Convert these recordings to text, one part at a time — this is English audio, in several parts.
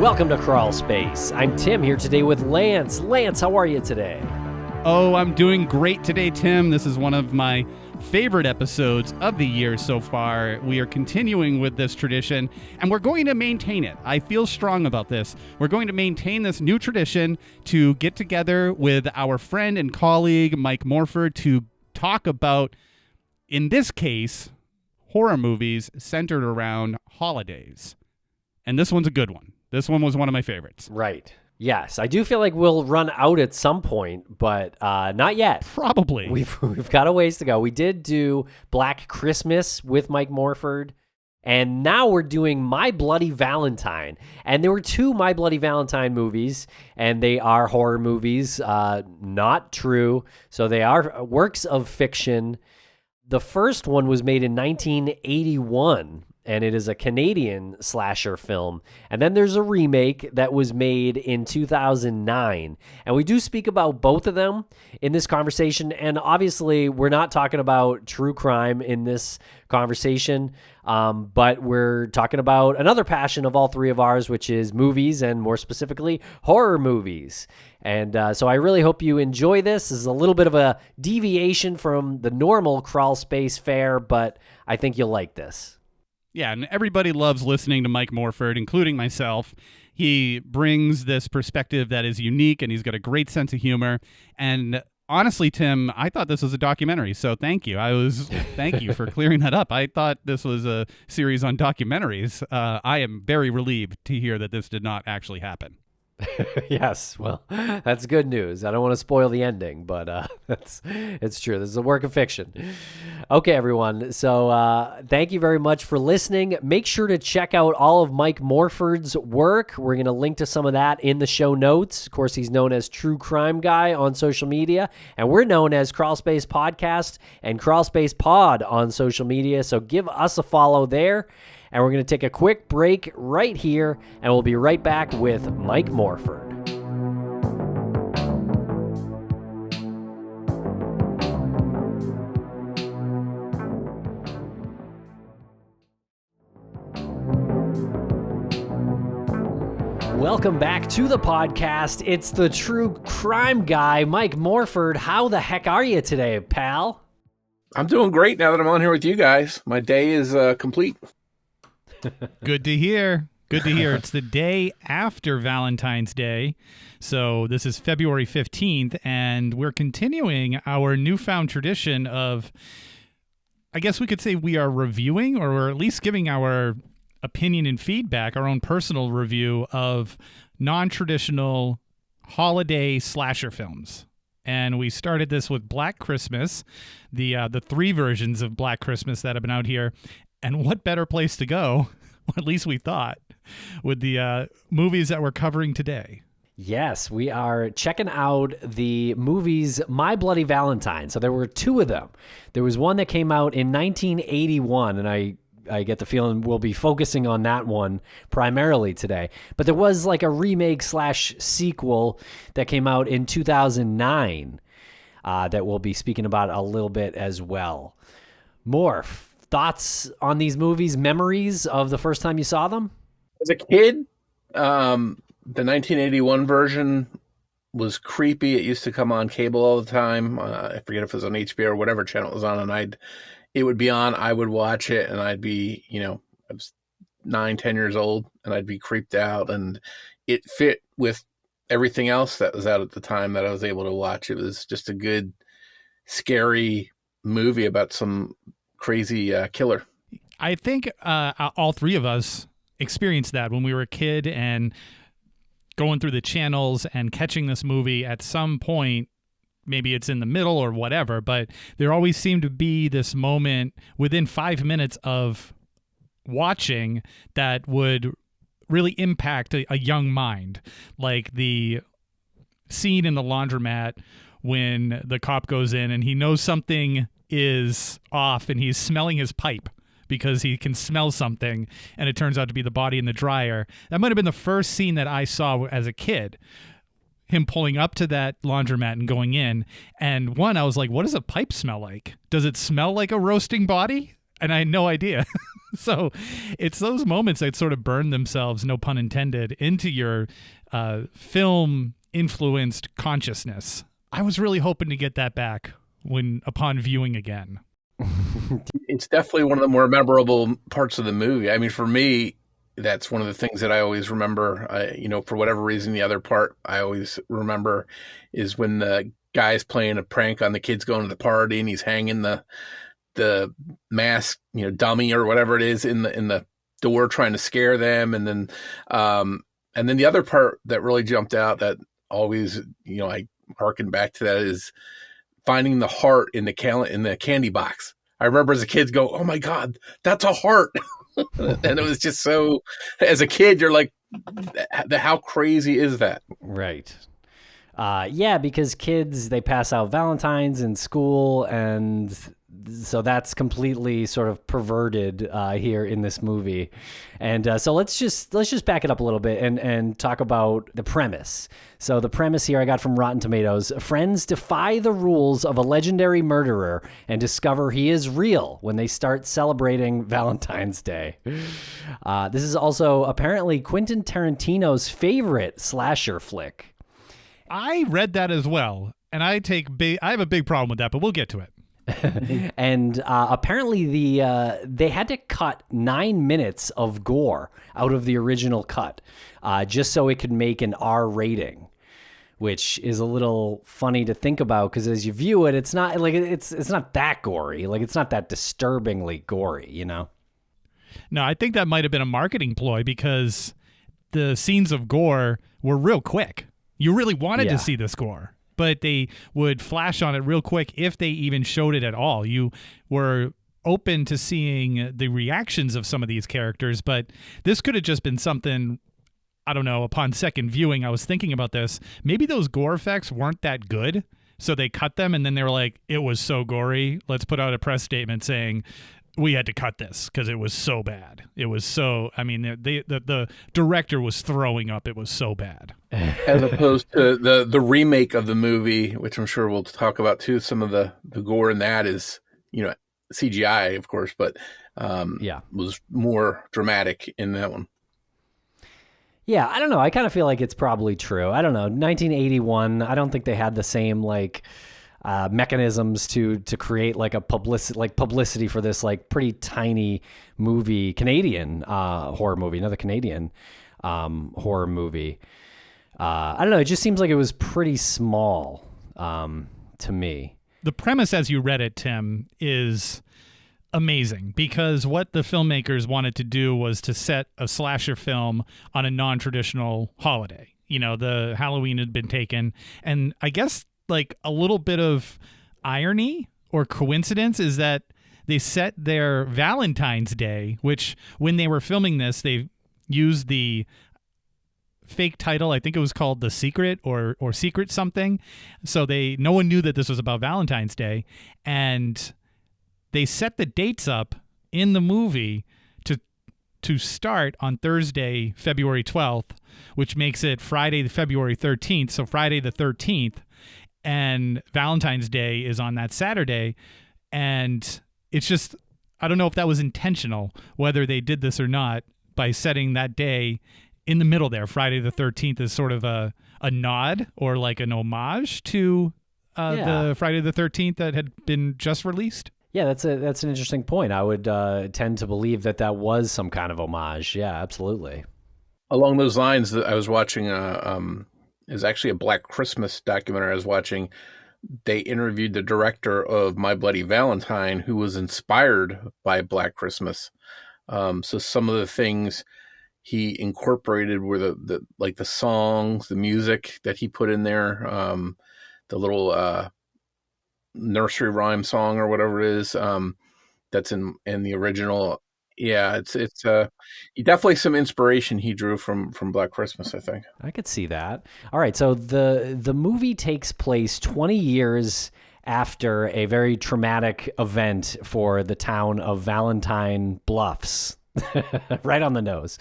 Welcome to Crawlspace. I'm Tim here today with Lance. Lance, how are you today? Oh, I'm doing great today, Tim. This is one of my favorite episodes of the year so far. We are continuing with this tradition, and we're going to maintain it. I feel strong about this. We're going to maintain this new tradition to get together with our friend and colleague, Mike Morford, to talk about, in this case, horror movies centered around holidays. And this one's a good one. This one was one of my favorites. Right. Yes, I do feel like we'll run out at some point, but not yet. Probably. We've got a ways to go. We did do Black Christmas with Mike Morford, and now we're doing My Bloody Valentine. And there were two My Bloody Valentine movies, and they are horror movies, not true. So they are works of fiction. The first one was made in 1981. And it is a Canadian slasher film. And then there's a remake that was made in 2009. And we do speak about both of them in this conversation. And obviously, we're not talking about true crime in this conversation, but we're talking about another passion of all three of ours, which is movies, and more specifically, horror movies. And so I really hope you enjoy this. This is a little bit of a deviation from the normal Crawlspace fare, but I think you'll like this. Yeah, and everybody loves listening to Mike Morford, including myself. He brings this perspective that is unique, and he's got a great sense of humor. And honestly, Tim, I thought this was a documentary, so thank you. Thank you for clearing that up. I thought this was a series on documentaries. I am very relieved to hear that this did not actually happen. Yes, well, that's good news. I don't want to spoil the ending, but it's true. This is a work of fiction. Okay, everyone. So thank you very much for listening. Make sure to check out all of Mike Morford's work. We're going to link to some of that in the show notes. Of course, he's known as True Crime Guy on social media, and we're known as Crawlspace Podcast and Crawlspace Pod on social media. So give us a follow there. And we're going to take a quick break right here, and we'll be right back with Mike Morford. Welcome back to the podcast. It's the True Crime Guy, Mike Morford. How the heck are you today, pal? I'm doing great now that I'm on here with you guys. My day is complete. Good to hear. Good to hear. It's the day after Valentine's Day. So this is February 15th, and we're continuing our newfound tradition of, I guess we could say we are reviewing, or we're at least giving our opinion and feedback, our own personal review of non-traditional holiday slasher films. And we started this with Black Christmas, the three versions of Black Christmas that have been out here. And what better place to go, or at least we thought, with the movies that we're covering today. Yes, we are checking out the movies My Bloody Valentine. So there were two of them. There was one that came out in 1981, and I get the feeling we'll be focusing on that one primarily today. But there was like a remake / sequel that came out in 2009 that we'll be speaking about a little bit as well. Morph. Thoughts on these movies, memories of the first time you saw them? As a kid, the 1981 version was creepy. It used to come on cable all the time. I forget if it was on HBO or whatever channel it was on, and it would be on. I would watch it, and I'd be, I was 9-10 years old, and I'd be creeped out, and it fit with everything else that was out at the time that I was able to watch. It was just a good, scary movie about some crazy killer. I think all three of us experienced that when we were a kid and going through the channels and catching this movie at some point. Maybe it's in the middle or whatever, but there always seemed to be this moment within 5 minutes of watching that would really impact a young mind. Like the scene in the laundromat when the cop goes in and he knows something is off and he's smelling his pipe because he can smell something, and it turns out to be the body in the dryer. That might have been the first scene that I saw as a kid, him pulling up to that laundromat and going in. And one, I was like, what does a pipe smell like? Does it smell like a roasting body? and I had no idea. So it's those moments that sort of burn themselves, no pun intended, into your film-influenced consciousness. I was really hoping to get that back upon viewing again. It's definitely one of the more memorable parts of the movie. I mean, for me, that's one of the things that I always remember. For whatever reason, the other part I always remember is when the guy's playing a prank on the kids going to the party, and he's hanging the mask, dummy or whatever it is in the door, trying to scare them, and then the other part that really jumped out that always, I harken back to that is finding the heart in the candy box. I remember as a kid go, "Oh my God, that's a heart." And it was just so, as a kid, you're like, how crazy is that? Right. Yeah, because kids, they pass out Valentines in school, and so that's completely sort of perverted here in this movie. And so let's just back it up a little bit and talk about the premise. So the premise here I got from Rotten Tomatoes: friends defy the rules of a legendary murderer and discover he is real when they start celebrating Valentine's Day. This is also apparently Quentin Tarantino's favorite slasher flick. I read that as well, and I have a big problem with that, but we'll get to it. And apparently they had to cut 9 minutes of gore out of the original cut just so it could make an R rating, which is a little funny to think about because as you view it, it's not like it's not that gory, like it's not that disturbingly gory, No, I think that might have been a marketing ploy because the scenes of gore were real quick. You really wanted to see this gore, but they would flash on it real quick if they even showed it at all. You were open to seeing the reactions of some of these characters, but this could have just been something, I don't know, upon second viewing, I was thinking about this. Maybe those gore effects weren't that good, so they cut them, and then they were like, it was so gory, let's put out a press statement saying, we had to cut this because it was so bad. It was so, the director was throwing up. It was so bad. As opposed to the remake of the movie, which I'm sure we'll talk about too. Some of the gore in that is, CGI, of course, but was more dramatic in that one. Yeah, I don't know. I kind of feel like it's probably true. I don't know. 1981, I don't think they had the same mechanisms to create like a publicity for this pretty tiny movie, Canadian horror movie, another Canadian horror movie. I don't know. It just seems like it was pretty small to me. The premise, as you read it, Tim, is amazing because what the filmmakers wanted to do was to set a slasher film on a non-traditional holiday. The Halloween had been taken, and I guess a little bit of irony or coincidence is that they set their Valentine's Day, which when they were filming this, they used the fake title. I think it was called The Secret or Secret something. So no one knew that this was about Valentine's Day. And they set the dates up in the movie to start on Thursday, February 12th, which makes it Friday, February 13th. So Friday the 13th. And Valentine's Day is on that Saturday. And it's just, I don't know if that was intentional, whether they did this or not, by setting that day in the middle there. Friday the 13th is sort of a nod or like an homage to the Friday the 13th that had been just released. Yeah, that's an interesting point. I would tend to believe that was some kind of homage. Yeah, absolutely. Along those lines, I was watching is actually a Black Christmas documentary I was watching. They interviewed the director of My Bloody Valentine, who was inspired by Black Christmas. So some of the things he incorporated were the songs, the music that he put in there, the little nursery rhyme song or whatever it is that's in the original. Yeah, it's definitely some inspiration he drew from Black Christmas, I think. I could see that. All right, so the movie takes place 20 years after a very traumatic event for the town of Valentine Bluffs. Right on the nose.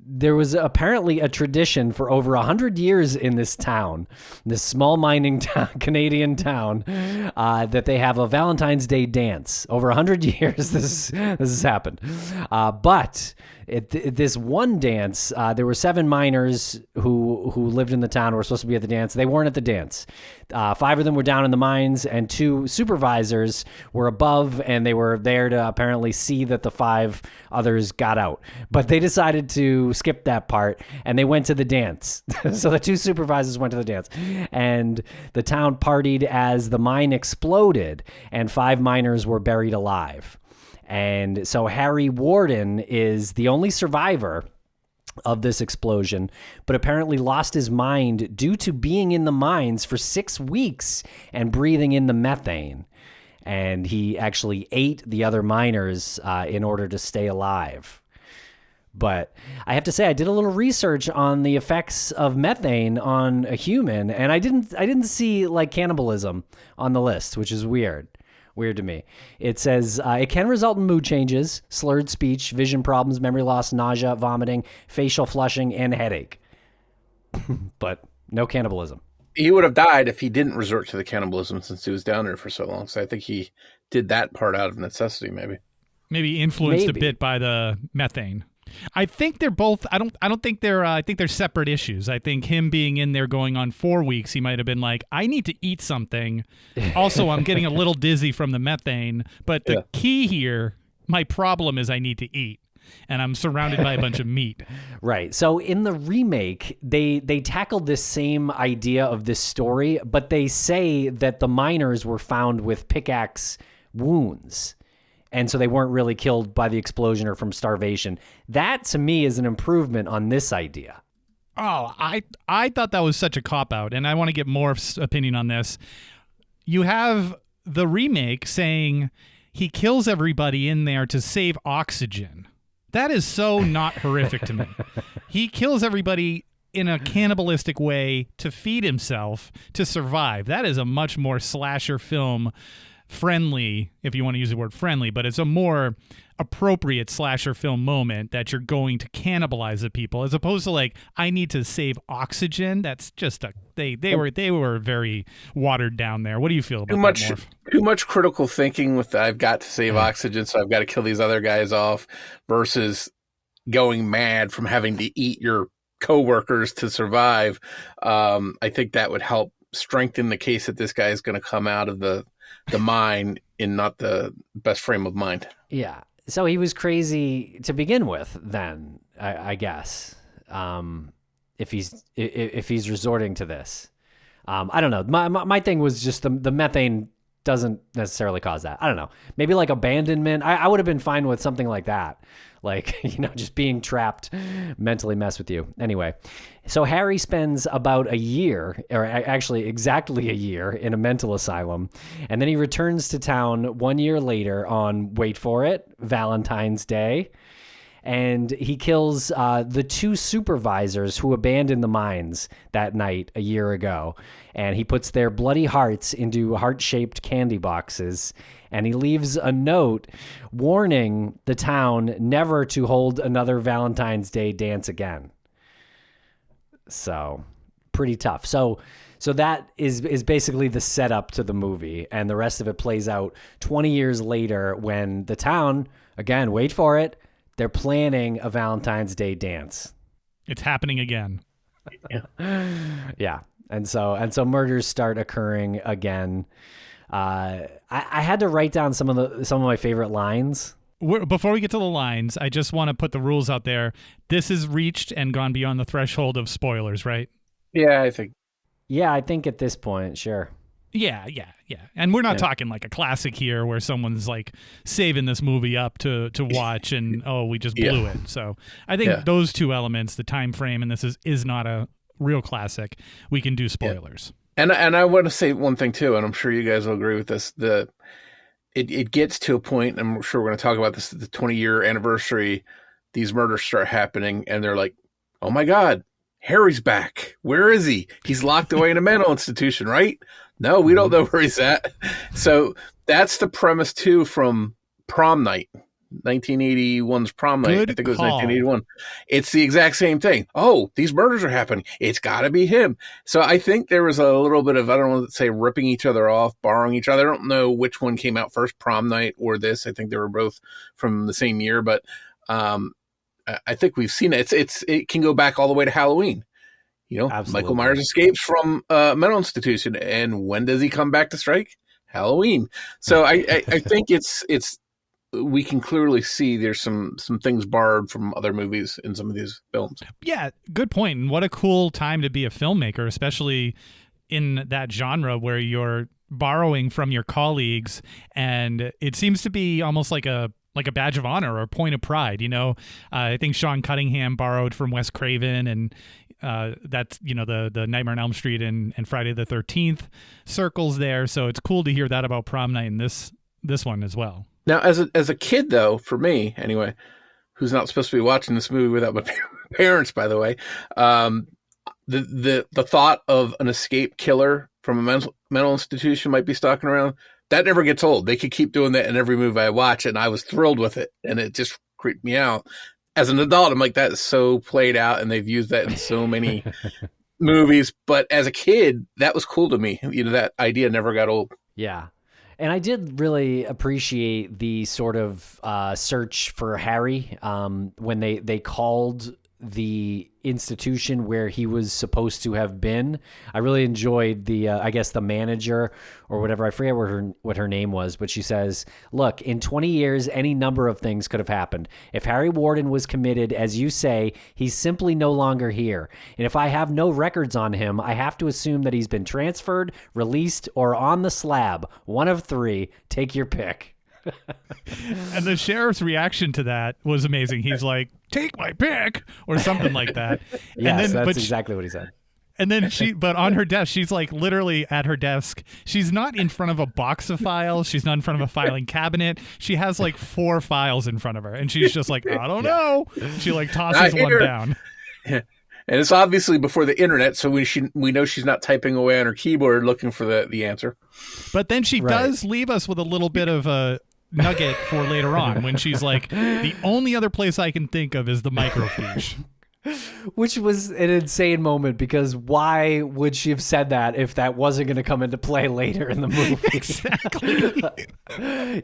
There was apparently a tradition for over 100 years in this town, this small mining town, Canadian town, that they have a Valentine's Day dance. Over 100 years this has happened. But at this one dance, there were 7 miners who lived in the town who were supposed to be at the dance. They weren't at the dance. 5 of them were down in the mines, and 2 supervisors were above, and they were there to apparently see that the 5 others got out. But they decided to skip that part, and they went to the dance. So the 2 supervisors went to the dance, and the town partied as the mine exploded, and 5 miners were buried alive. And so Harry Warden is the only survivor of this explosion, but apparently lost his mind due to being in the mines for 6 weeks and breathing in the methane. And he actually ate the other miners in order to stay alive. But I have to say, I did a little research on the effects of methane on a human, and I didn't see like cannibalism on the list, which is weird to me. It says it can result in mood changes, slurred speech, vision problems, memory loss, nausea, vomiting, facial flushing, and headache. But no cannibalism. He would have died if he didn't resort to the cannibalism since he was down there for so long. So I think he did that part out of necessity, maybe influenced a bit by the methane. I think they're both. I don't think they're. I think they're separate issues. I think him being in there going on 4 weeks, he might have been like, I need to eat something. Also, I'm getting a little dizzy from the methane. But the key here, my problem is I need to eat, and I'm surrounded by a bunch of meat. Right. So in the remake, they tackled this same idea of this story, but they say that the miners were found with pickaxe wounds. And so they weren't really killed by the explosion or from starvation. That, to me, is an improvement on this idea. Oh, I thought that was such a cop-out, and I want to get Morph's opinion on this. You have the remake saying he kills everybody in there to save oxygen. That is so not horrific to me. He kills everybody in a cannibalistic way to feed himself, to survive. That is a much more slasher film friendly, if you want to use the word friendly, but it's a more appropriate slasher film moment that you're going to cannibalize the people, as opposed to like, I need to save oxygen. That's just they were very watered down there. What do you feel about that, Morph? Too much critical thinking with I've got to save oxygen, so I've got to kill these other guys off, versus going mad from having to eat your coworkers to survive. I think that would help strengthen the case that this guy is going to come out of the mine in not the best frame of mind. Yeah. So he was crazy to begin with then, I guess, if he's resorting to this. I don't know. My thing was just the methane doesn't necessarily cause that. I don't know. Maybe like abandonment. I would have been fine with something like that. Like, just being trapped mentally mess with you. Anyway, so Harry spends about a year, or actually exactly a year, in a mental asylum. And then he returns to town 1 year later on, wait for it, Valentine's Day. And he kills the 2 supervisors who abandoned the mines that night a year ago. And he puts their bloody hearts into heart-shaped candy boxes. And he leaves a note warning the town never to hold another Valentine's Day dance again. So, pretty tough. So that is basically the setup to the movie. And the rest of it plays out 20 years later when the town, again, wait for it, they're planning a Valentine's Day dance. It's happening again. Yeah. And so murders start occurring again. I had to write down some of my favorite lines. Before we get to the lines, I just want to put the rules out there. This has reached and gone beyond the threshold of spoilers, right? Yeah, I think. Yeah, I think at this point, sure. Yeah. And we're not talking like a classic here where someone's like saving this movie up to watch and, we just blew it. So I think those 2 elements, the time frame, and this is not a real classic, we can do spoilers. And I want to say one thing too, and I'm sure you guys will agree with this. It gets to a point, and I'm sure we're going to talk about this, the 20-year anniversary, these murders start happening, and they're like, oh my God, Harry's back. Where is he? He's locked away in a mental institution, right? No, we don't know where he's at. So that's the premise too from Prom Night. 1981's Prom Night. Good I think it was call. 1981. It's the exact same thing. Oh, these murders are happening. It's got to be him. So I think there was a little bit of, I don't want to say ripping each other off, borrowing each other. I don't know which one came out first, Prom Night or this. I think they were both from the same year, but I think we've seen it. It can go back all the way to Halloween. You know, Absolutely. Michael Myers escapes from a mental institution, and when does he come back to strike? Halloween. So I think it's we can clearly see there's some things borrowed from other movies in some of these films. Yeah, good point. And what a cool time to be a filmmaker, especially in that genre where you're borrowing from your colleagues, and it seems to be almost like a badge of honor or a point of pride. You know, I think Sean Cunningham borrowed from Wes Craven, and that's, you know, the Nightmare on Elm Street and Friday the 13th circles there. So it's cool to hear that about Prom Night in this one as well. Now, as a kid, though, for me anyway, who's not supposed to be watching this movie without my parents, by the way, the thought of an escape killer from a mental institution might be stalking around, that never gets old. They could keep doing that in every movie I watch, and I was thrilled with it, and it just creeped me out. As an adult, I'm like, that is so played out, and they've used that in so many movies. But as a kid, that was cool to me. You know, that idea never got old. Yeah. And I did really appreciate the sort of search for Harry when they called the institution where he was supposed to have been. I really enjoyed the I guess the manager or whatever, I forget what her name was, but she says, look, in 20 years any number of things could have happened. If Harry Warden was committed, as you say, he's simply no longer here, and if I have no records on him, I have to assume that he's been transferred, released, or on the slab. One of three. Take your pick. And the sheriff's reaction to that was amazing. He's like, take my pick, or something like that. Yes, that's exactly what he said. And then but on her desk, she's like literally at her desk. She's not in front of a box of files. She's not in front of a filing cabinet. She has like 4 files in front of her. And she's just like, I don't know. She like tosses one down. And it's obviously before the internet, so we know she's not typing away on her keyboard looking for the answer. But then she does leave us with a little bit of a nugget for later on when she's like, the only other place I can think of is the microfiche. Which was an insane moment, because why would she have said that if that wasn't going to come into play later in the movie? Exactly.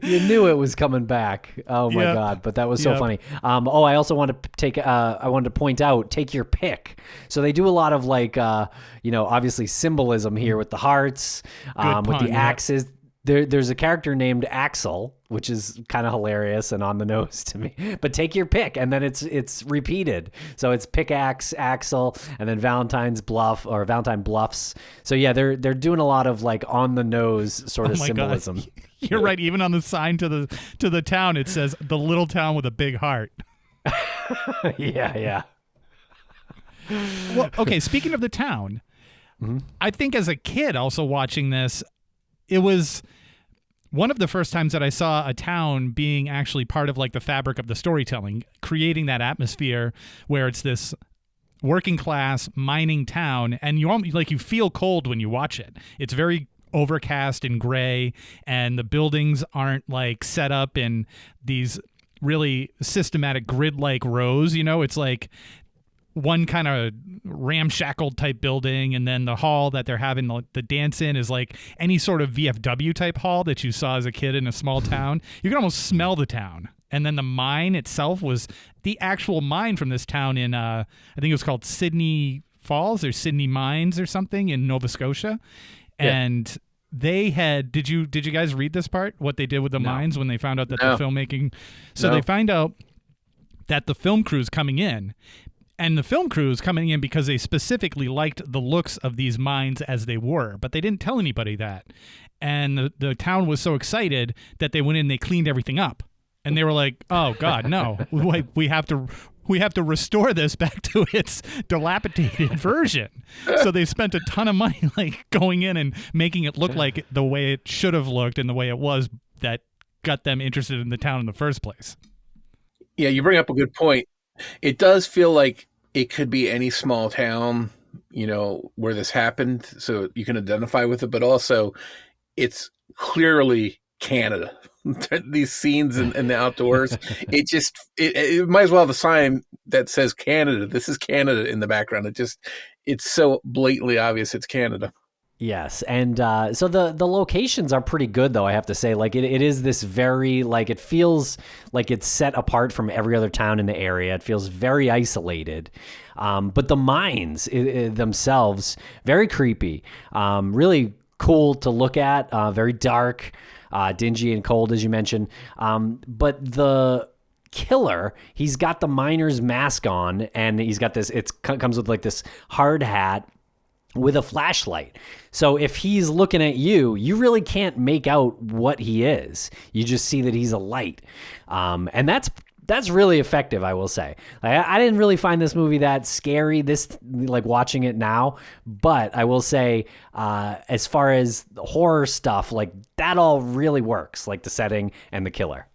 You knew it was coming back. Oh my God. But that was so funny. I also want to I wanted to point out, take your pick. So they do a lot of like, obviously symbolism here with the hearts, with the axes. There's a character named Axel, which is kind of hilarious and on the nose to me. But take your pick, and then it's repeated. So it's pickaxe, Axel, and then Valentine bluffs. So yeah, they're doing a lot of like on the nose sort of symbolism. God. You're right. Even on the sign to the town, it says the little town with a big heart. Yeah. Well, okay. Speaking of the town, I think as a kid also watching this, it was one of the first times that I saw a town being actually part of like the fabric of the storytelling, creating that atmosphere where it's this working class mining town, and you feel cold when you watch it. It's very overcast and gray, and the buildings aren't like set up in these really systematic grid-like rows. You know, it's like one kind of ramshackle type building, and then the hall that they're having the dance in is like any sort of VFW type hall that you saw as a kid in a small town. You can almost smell the town. And then the mine itself was the actual mine from this town in I think it was called Sydney Falls or Sydney Mines or something in Nova Scotia. And they had, did you guys read this part, what they did with the mines when they found out that the filmmaking, they find out that the film crew's coming in. And the film crew is coming in because they specifically liked the looks of these mines as they were, but they didn't tell anybody that. And the town was so excited that they went in, they cleaned everything up. And they were like, oh God, no, we have to restore this back to its dilapidated version. So they spent a ton of money like going in and making it look like the way it should have looked and the way it was that got them interested in the town in the first place. Yeah, you bring up a good point. It does feel like it could be any small town, where this happened, so you can identify with it, but also it's clearly Canada. these scenes in the outdoors. It might as well have a sign that says Canada. This is Canada in the background. It's so blatantly obvious it's Canada. Yes, and so the locations are pretty good, though, I have to say. Like, it is this very, like, it feels like it's set apart from every other town in the area. It feels very isolated. But the mines themselves, very creepy, really cool to look at, very dark, dingy and cold, as you mentioned. But the killer, he's got the miner's mask on, and he's got this, it comes with like this hard hat with a flashlight. So if he's looking at you, you really can't make out what he is. You just see that he's a light. And that's really effective, I will say. I didn't really find this movie that scary, like watching it now, but I will say, as far as the horror stuff, like that all really works, like the setting and the killer.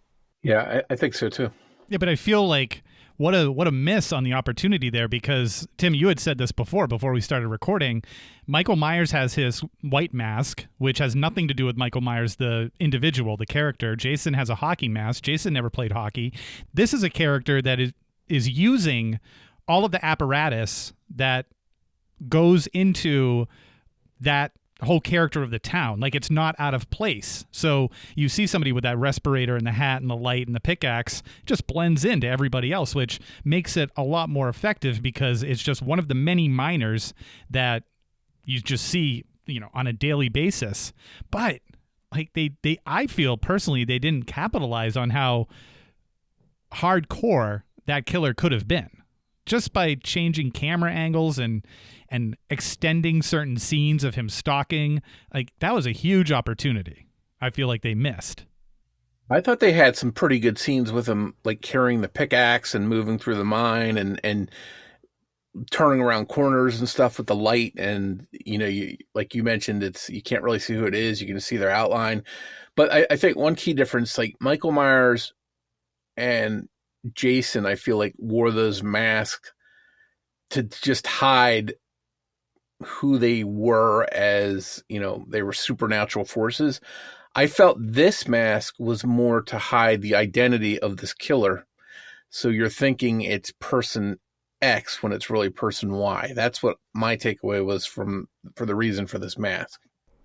Yeah, I think so too. Yeah, but I feel like what a miss on the opportunity there, because Tim, you had said this before we started recording. Michael Myers has his white mask, which has nothing to do with Michael Myers, the individual, the character. Jason has a hockey mask. Jason never played hockey. This is a character that is using all of the apparatus that goes into that whole character of the town. Like, it's not out of place. So you see somebody with that respirator and the hat and the light and the pickaxe, just blends into everybody else, which makes it a lot more effective because it's just one of the many miners that you just see, on a daily basis. But like I feel personally, they didn't capitalize on how hardcore that killer could have been just by changing camera angles and extending certain scenes of him stalking. Like, that was a huge opportunity I feel like they missed. I thought they had some pretty good scenes with him, like carrying the pickaxe and moving through the mine and turning around corners and stuff with the light. And, like you mentioned, you can't really see who it is. You can see their outline. But I think one key difference, like Michael Myers and Jason, I feel like wore those masks to just hide who they were as, they were supernatural forces. I felt this mask was more to hide the identity of this killer. So you're thinking it's person X when it's really person Y. That's what my takeaway was for the reason for this mask.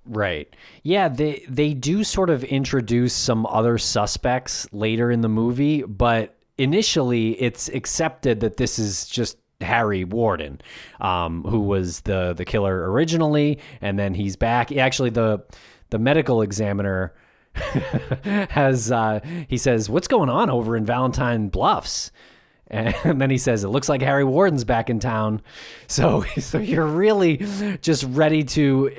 Right. Yeah, they do sort of introduce some other suspects later in the movie, but initially it's accepted that this is just Harry Warden, who was the killer originally, and then he's back. Actually, the medical examiner he says, "What's going on over in Valentine Bluffs?" And then he says, "It looks like Harry Warden's back in town." So you're really just ready to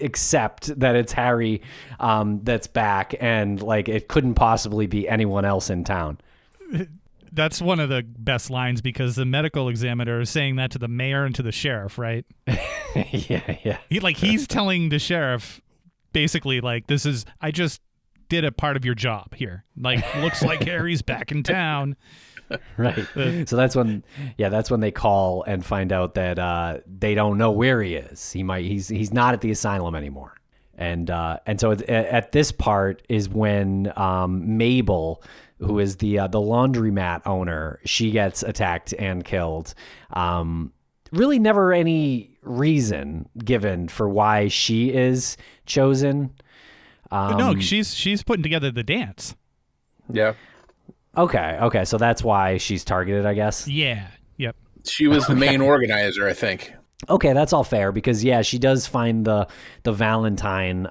accept that it's Harry that's back, and like it couldn't possibly be anyone else in town. That's one of the best lines, because the medical examiner is saying that to the mayor and to the sheriff, right? Yeah. He's telling the sheriff basically, like, I just did a part of your job here. Like, looks like Harry's back in town. Right. So that's when they call and find out that they don't know where he is. He's not at the asylum anymore. And so at this part is when Mabel, who is the laundromat owner, she gets attacked and killed. Really never any reason given for why she is chosen. No, she's putting together the dance. Yeah. Okay. So that's why she's targeted, I guess. Yeah. Yep. She was the main organizer, I think. Okay, that's all fair because she does find the Valentine.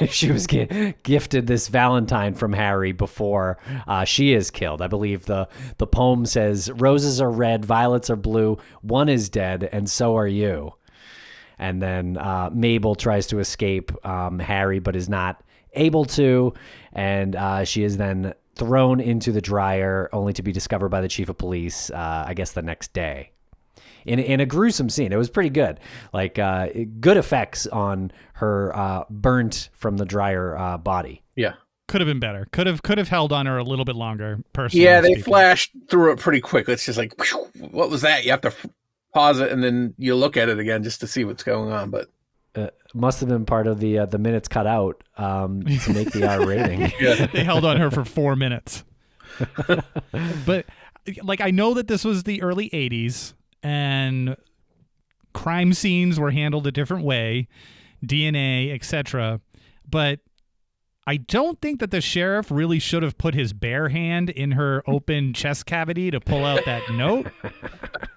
She was gifted this Valentine from Harry before she is killed. I believe the poem says, "Roses are red, violets are blue. One is dead, and so are you." And then Mabel tries to escape Harry, but is not able to, and she is then thrown into the dryer, only to be discovered by the chief of police, I guess the next day. In a gruesome scene. It was pretty good. Like, good effects on her burnt from the dryer body. Yeah. Could have been better. Could have held on her a little bit longer, personally. Yeah, they flashed through it pretty quick. It's just like, what was that? You have to pause it, and then you look at it again just to see what's going on. But Must have been part of the minutes cut out to make the R rating. Yeah. They held on her for 4 minutes. But like, I know that this was the early 80s and crime scenes were handled a different way, DNA, etc. But I don't think that the sheriff really should have put his bare hand in her open chest cavity to pull out that note.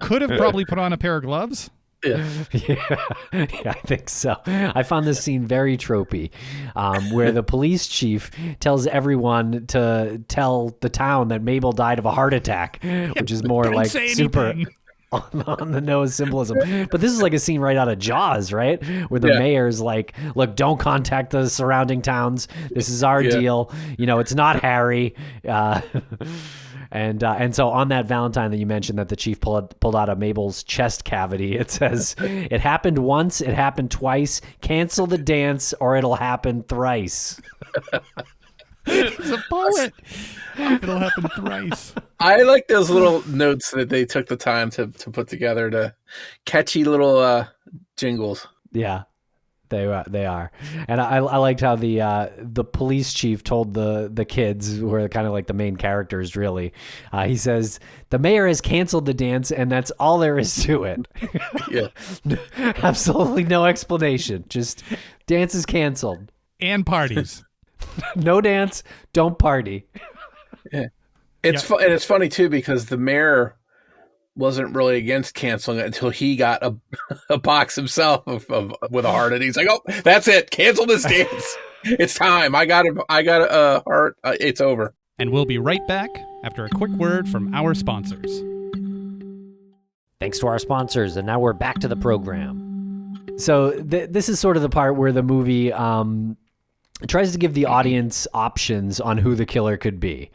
Could have probably put on a pair of gloves. Yeah. Yeah, I think so. I found this scene very tropey, where the police chief tells everyone to tell the town that Mabel died of a heart attack, which is more Don't like say super anything. on the nose symbolism. But this is like a scene right out of Jaws, right? Where the mayor's like, look, don't contact the surrounding towns. This is our deal. It's not Harry. And so on that Valentine that you mentioned that the chief pulled out of Mabel's chest cavity, it says, it happened once, it happened twice, cancel the dance or it'll happen thrice. He's a poet. It'll happen thrice. I like those little notes that they took the time to put together to catchy little jingles. Yeah. They are, and I liked how the police chief told the kids, who are kind of like the main characters, really. He says the mayor has canceled the dance, and that's all there is to it. Yeah, absolutely no explanation. Just dance is canceled. And parties. No dance, don't party. Yeah, and it's funny too because the mayor wasn't really against canceling it until he got a box himself with a heart, and he's like, "Oh, that's it, cancel this dance. It's time. I got a heart. It's over." And we'll be right back after a quick word from our sponsors. Thanks to our sponsors, and now we're back to the program. So this is sort of the part where the movie tries to give the audience options on who the killer could be.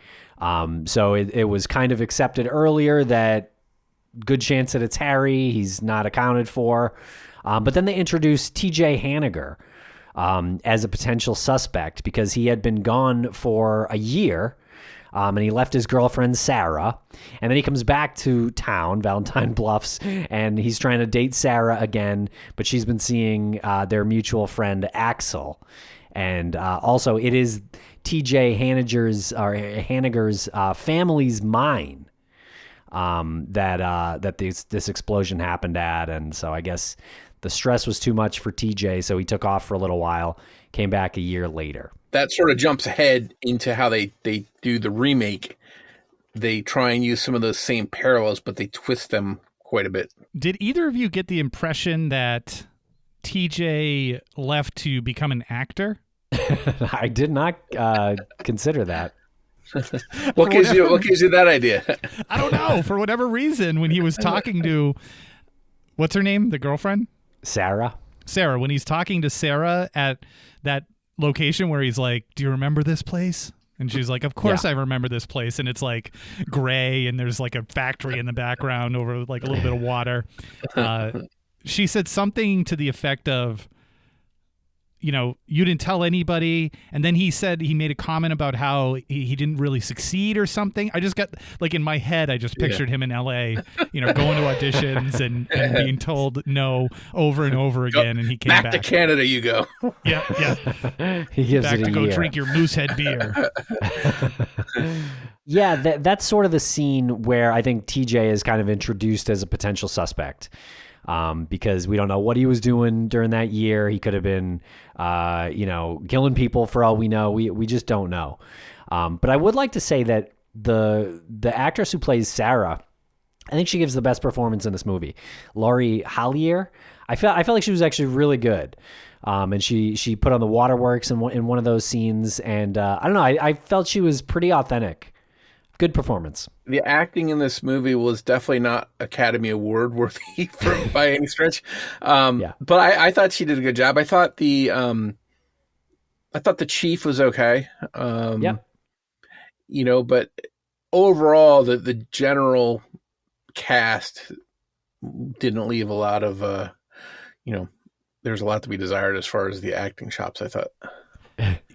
So it was kind of accepted earlier that good chance that it's Harry. He's not accounted for. But then they introduced T.J. Hanniger as a potential suspect because he had been gone for a year. And he left his girlfriend, Sarah. And then he comes back to town, Valentine Bluffs, and he's trying to date Sarah again. But she's been seeing their mutual friend, Axel. And also, it is T.J. Hanniger's family's mine that this explosion happened at, and so I guess the stress was too much for TJ, so he took off for a little while, came back a year later. That sort of jumps ahead into how they do the remake. They try and use some of those same parallels, but they twist them quite a bit. Did either of you get the impression that TJ left to become an actor? I did not consider that. What gives you that idea? I don't know. For whatever reason, when he was talking to, what's her name? The girlfriend? Sarah. When he's talking to Sarah at that location where he's like, do you remember this place? And she's like, of course I remember this place. And it's like gray and there's like a factory in the background over like a little bit of water. She said something to the effect of, you didn't tell anybody. And then he said he made a comment about how he didn't really succeed or something. I just got, like, in my head, I just pictured him in LA, going to auditions and being told no over and over again. And he came back. To Canada you go. Yeah. He gives back it a to go year. drink your Moosehead beer. Yeah, that's sort of the scene where I think TJ is kind of introduced as a potential suspect. Because we don't know what he was doing during that year. He could have been, killing people for all we know. We just don't know. But I would like to say that the actress who plays Sarah, I think she gives the best performance in this movie. Laurie Hallier. I felt like she was actually really good. And she put on the waterworks in one of those scenes. And I don't know. I felt she was pretty authentic. Good performance. The acting in this movie was definitely not Academy Award worthy by any stretch. But I thought she did a good job. I thought the chief was okay. But overall the general cast didn't leave a lot of there's a lot to be desired as far as the acting chops, I thought.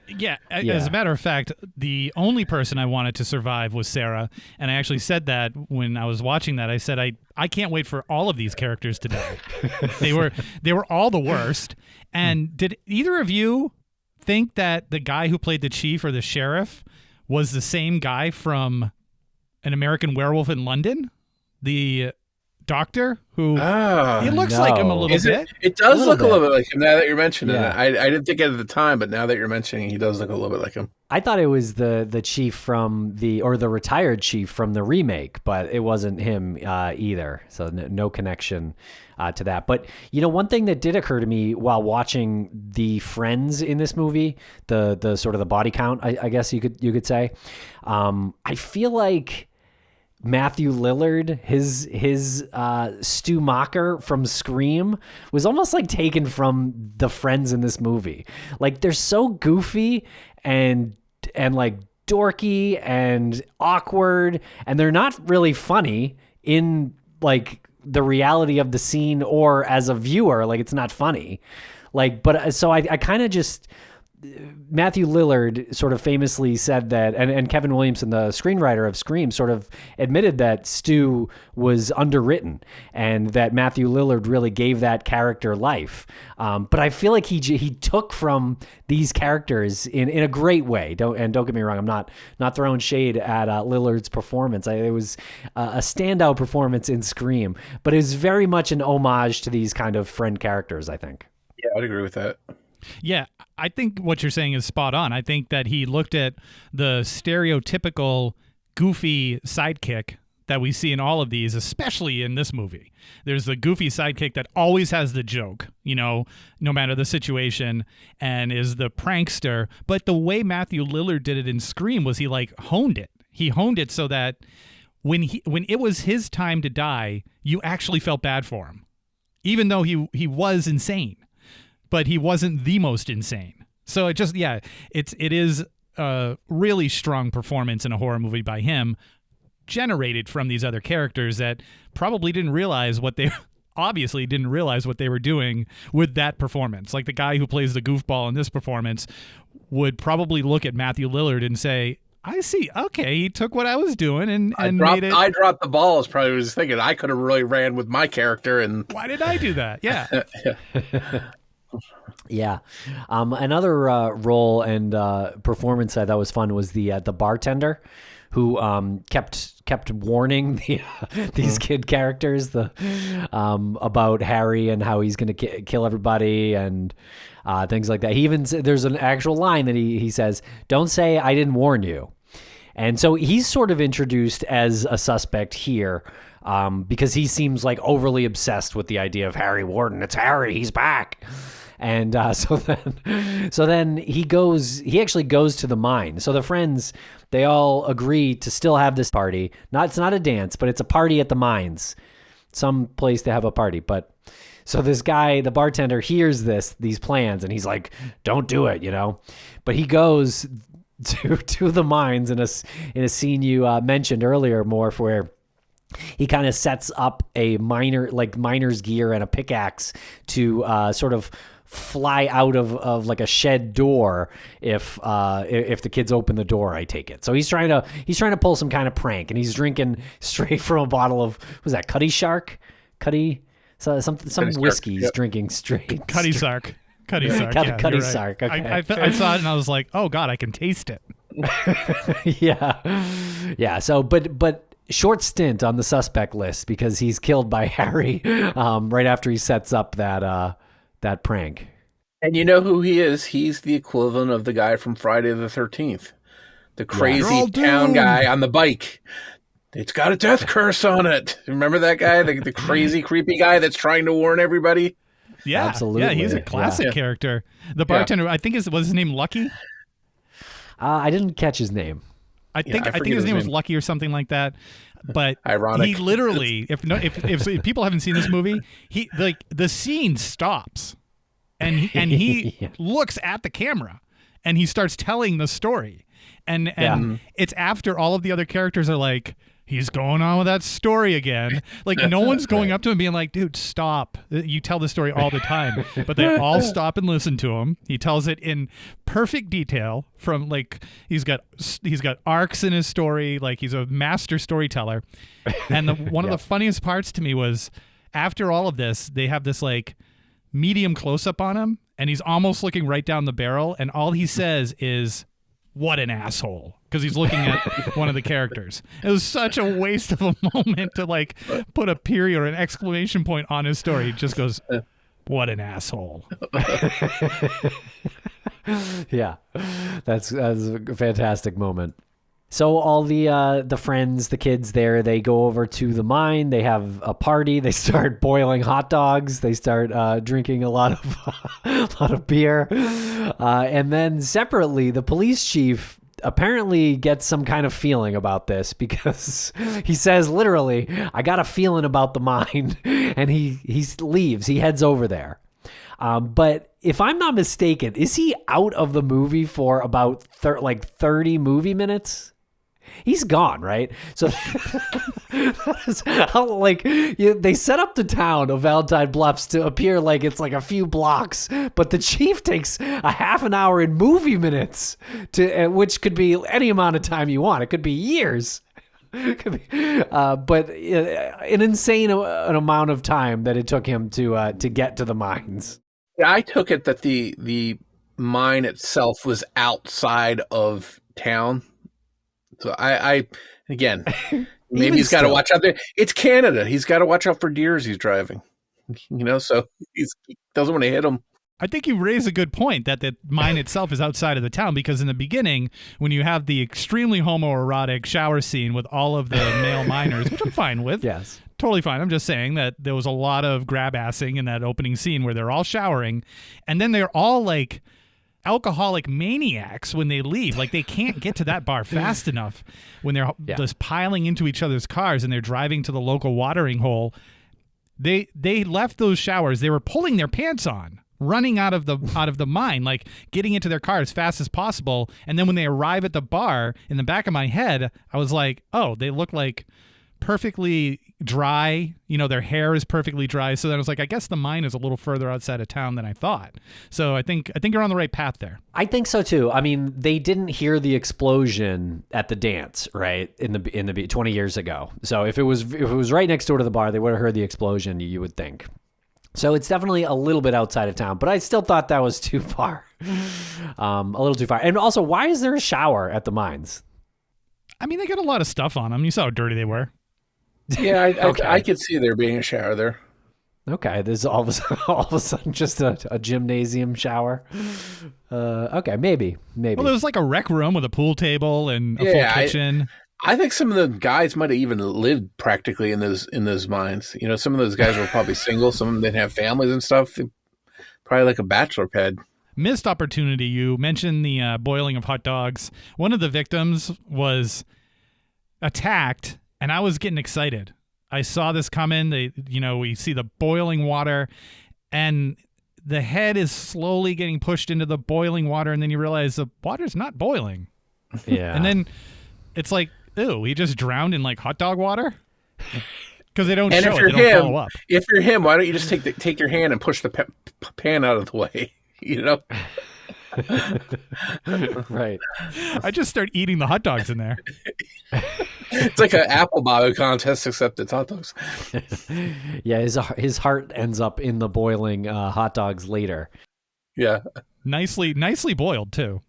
Yeah, Yeah. as a matter of fact, the only person I wanted to survive was Sarah, and I actually said that when I was watching that. I said I can't wait for all of these characters to die. they were all the worst. And did either of you think that the guy who played the chief or the sheriff was the same guy from An American Werewolf in London? The doctor who he looks like him a little bit. It does look a little bit like him now that you're mentioning Yeah. it. I didn't think it at the time, but now that you're mentioning, he does look a little bit like him. I thought it was the chief from the retired chief from the remake, but it wasn't him either. So no connection to that. But one thing that did occur to me while watching the friends in this movie, the sort of the body count, I guess you could say, I feel like Matthew Lillard, his Stu Macher from Scream was almost like taken from the friends in this movie. Like they're so goofy and like dorky and awkward, and they're not really funny in like the reality of the scene or as a viewer. Like it's not funny. Like, but so I kind of just. Matthew Lillard sort of famously said that, and Kevin Williamson, the screenwriter of Scream, sort of admitted that Stu was underwritten and that Matthew Lillard really gave that character life. But I feel like he took from these characters in a great way. Don't get me wrong, I'm not throwing shade at Lillard's performance. It was a standout performance in Scream, but it was very much an homage to these kind of friend characters, I think. Yeah, I'd agree with that. Yeah, I think what you're saying is spot on. I think that he looked at the stereotypical goofy sidekick that we see in all of these, especially in this movie. There's the goofy sidekick that always has the joke, no matter the situation, and is the prankster. But the way Matthew Lillard did it in Scream was he like honed it. He honed it so that when it was his time to die, you actually felt bad for him, even though he was insane. But he wasn't the most insane. So it is a really strong performance in a horror movie by him, generated from these other characters that probably obviously didn't realize what they were doing with that performance. Like the guy who plays the goofball in this performance would probably look at Matthew Lillard and say, I see. Okay, he took what I was doing and made it. I dropped the ball. Is probably what I was thinking. I could have really ran with my character. And why did I do that? Yeah. Yeah. Another role and performance that was fun was the bartender who kept warning these kid characters about Harry and how he's going to kill everybody and things like that. He even there's an actual line that he says, "Don't say I didn't warn you." And so he's sort of introduced as a suspect here. Because he seems like overly obsessed with the idea of Harry Warden. It's Harry, he's back. And so then he actually goes to the mine. So the friends, they all agree to still have this party. It's not a dance, but it's a party at the mines. Some place to have a party. But so this guy, the bartender, hears these plans and he's like, don't do it, But he goes to the mines in a scene you mentioned earlier, Morph, where he kind of sets up a miner's gear and a pickaxe to sort of fly out of like a shed door if the kids open the door, I take it. So he's trying to pull some kind of prank, and he's drinking straight from a bottle of, what was that, Cuddy Shark? Some whiskey he's drinking straight. Cuddy Sark. Cuddy Sark. Cuddy Sark. Okay. I saw it and I was like, oh God, I can taste it. Yeah. So, but short stint on the suspect list because he's killed by Harry right after he sets up that prank. And you know who he is? He's the equivalent of the guy from Friday the 13th. The crazy town guy on the bike. It's got a death curse on it. Remember that guy? The crazy, creepy guy that's trying to warn everybody? Yeah, absolutely. Yeah, he's a classic character. The bartender, I think was his name Lucky? I didn't catch his name. I think his name was Lucky or something like that. But ironic. He literally, if people haven't seen this movie, the scene stops, and he looks at the camera, and he starts telling the story, and it's after all of the other characters are like, he's going on with that story again. Like, no one's going up to him and being like, dude, stop. You tell the story all the time. But they all stop and listen to him. He tells it in perfect detail from, like, he's got arcs in his story. Like, he's a master storyteller. And one of the funniest parts to me was after all of this, they have this, like, medium close-up on him, and he's almost looking right down the barrel, and all he says is, what an asshole, because he's looking at one of the characters. It was such a waste of a moment to, like, put a period or an exclamation point on his story. He just goes, what an asshole. Yeah, that's a fantastic moment. So all the friends, the kids there, they go over to the mine. They have a party. They start boiling hot dogs. They start drinking a lot of beer. And then separately, the police chief apparently gets some kind of feeling about this, because he says literally, I got a feeling about the mine. And he leaves. He heads over there. But if I'm not mistaken, is he out of the movie for about 30 movie minutes? He's gone, right? So they set up the town of Valentine Bluffs to appear like it's like a few blocks, but the chief takes a half an hour in movie minutes, which could be any amount of time you want. It could be years. But an insane amount of time that it took him to get to the mines. Yeah, I took it that the mine itself was outside of town. So I again, maybe he's got to watch out there. It's Canada. He's got to watch out for deer as he's driving. So he doesn't want to hit them. I think you raise a good point that the mine itself is outside of the town, because in the beginning, when you have the extremely homoerotic shower scene with all of the male miners, which I'm fine with. Yes. Totally fine. I'm just saying that there was a lot of grab-assing in that opening scene where they're all showering, and then they're all like alcoholic maniacs when they leave. Like, they can't get to that bar fast enough when they're just piling into each other's cars and they're driving to the local watering hole. They left those showers. They were pulling their pants on, running out of the mine, like getting into their car as fast as possible. And then when they arrive at the bar, in the back of my head, I was like, oh, they look like perfectly dry, their hair is perfectly dry. So then I was like, I guess the mine is a little further outside of town than I thought. So I think you're on the right path there. I think so too. I mean, they didn't hear the explosion at the dance, right? In the 20 years ago. So if it was right next door to the bar, they would have heard the explosion, you would think. So it's definitely a little bit outside of town, but I still thought that was too far. A little too far. And also, why is there a shower at the mines? I mean, they got a lot of stuff on them. You saw how dirty they were. Yeah, I could see there being a shower there. Okay, there's all of a sudden just a gymnasium shower. Okay, maybe. Well, there was like a rec room with a pool table and a full kitchen. I think some of the guys might have even lived practically in those mines. Some of those guys were probably single. Some of them didn't have families and stuff. Probably like a bachelor pad. Missed opportunity. You mentioned the boiling of hot dogs. One of the victims was attacked, and I was getting excited. I saw this coming. We see the boiling water, and the head is slowly getting pushed into the boiling water, and then you realize the water's not boiling. Yeah. And then it's like, ew, he just drowned in like hot dog water? Because they don't show it. They don't follow up. If you're him, why don't you just take your hand and push the pan out of the way? Right. I just start eating the hot dogs in there. It's like an apple bottle contest, except it's hot dogs. Yeah, his heart ends up in the boiling hot dogs later. Yeah. Nicely boiled, too.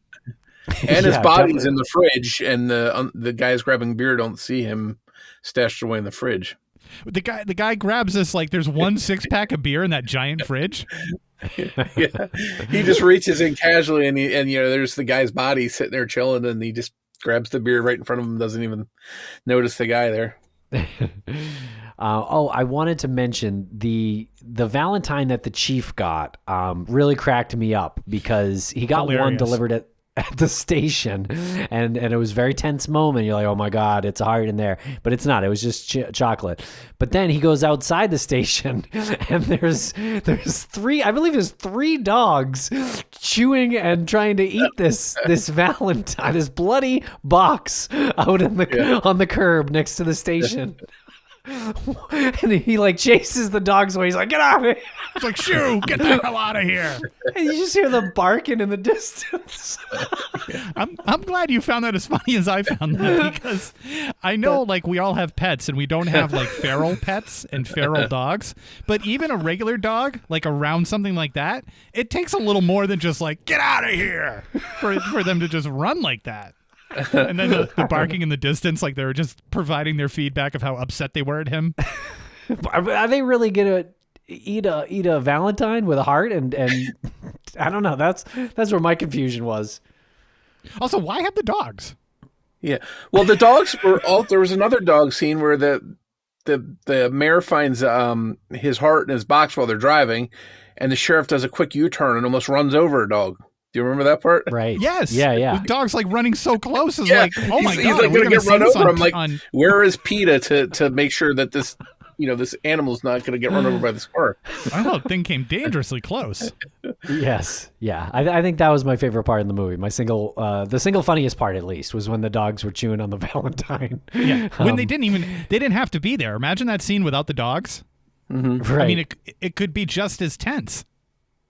And his body's in the fridge, and the guys grabbing beer don't see him stashed away in the fridge. The guy grabs this, like, there's one 6-pack of beer in that giant fridge. Yeah, he just reaches in casually, and there's the guy's body sitting there chilling, and he just grabs the beer right in front of him, doesn't even notice the guy there. I wanted to mention the Valentine that the chief got really cracked me up, because he got Hilarious. one delivered at the station, and it was a very tense moment. You're like, oh my God, it's a heart in there, but it's not. It was just chocolate. But then he goes outside the station, and there's three, I believe there's 3 dogs chewing and trying to eat this Valentine, this bloody box out in the on the curb next to the station. And he like chases the dogs away. He's like, get out of here. It's like, shoo, get the hell out of here. And you just hear them barking in the distance. I'm glad you found that as funny as I found that, because I know like we all have pets and we don't have like feral pets and feral dogs, but even a regular dog, like around something like that, it takes a little more than just like, get out of here for them to just run like that. And then the barking in the distance, like they were just providing their feedback of how upset they were at him. Are they really gonna eat a Valentine with a heart? And I don't know. That's where my confusion was. Also, why have the dogs? Yeah. Well, the dogs were all. There was another dog scene where the mayor finds his heart in his box while they're driving, and the sheriff does a quick U-turn and almost runs over a dog. Do you remember that part? Right. Yes. Yeah. The dog's like running so close. It's like, oh my God. He's like going to get run over. I'm like, on... where is PETA to make sure that this, this animal's not going to get run over by this car? I don't know. The thing came dangerously close. Yes. Yeah. I think that was my favorite part in the movie. The single funniest part, at least, was when the dogs were chewing on the Valentine. Yeah. When they didn't have to be there. Imagine that scene without the dogs. Mm-hmm. Right. I mean, it could be just as tense.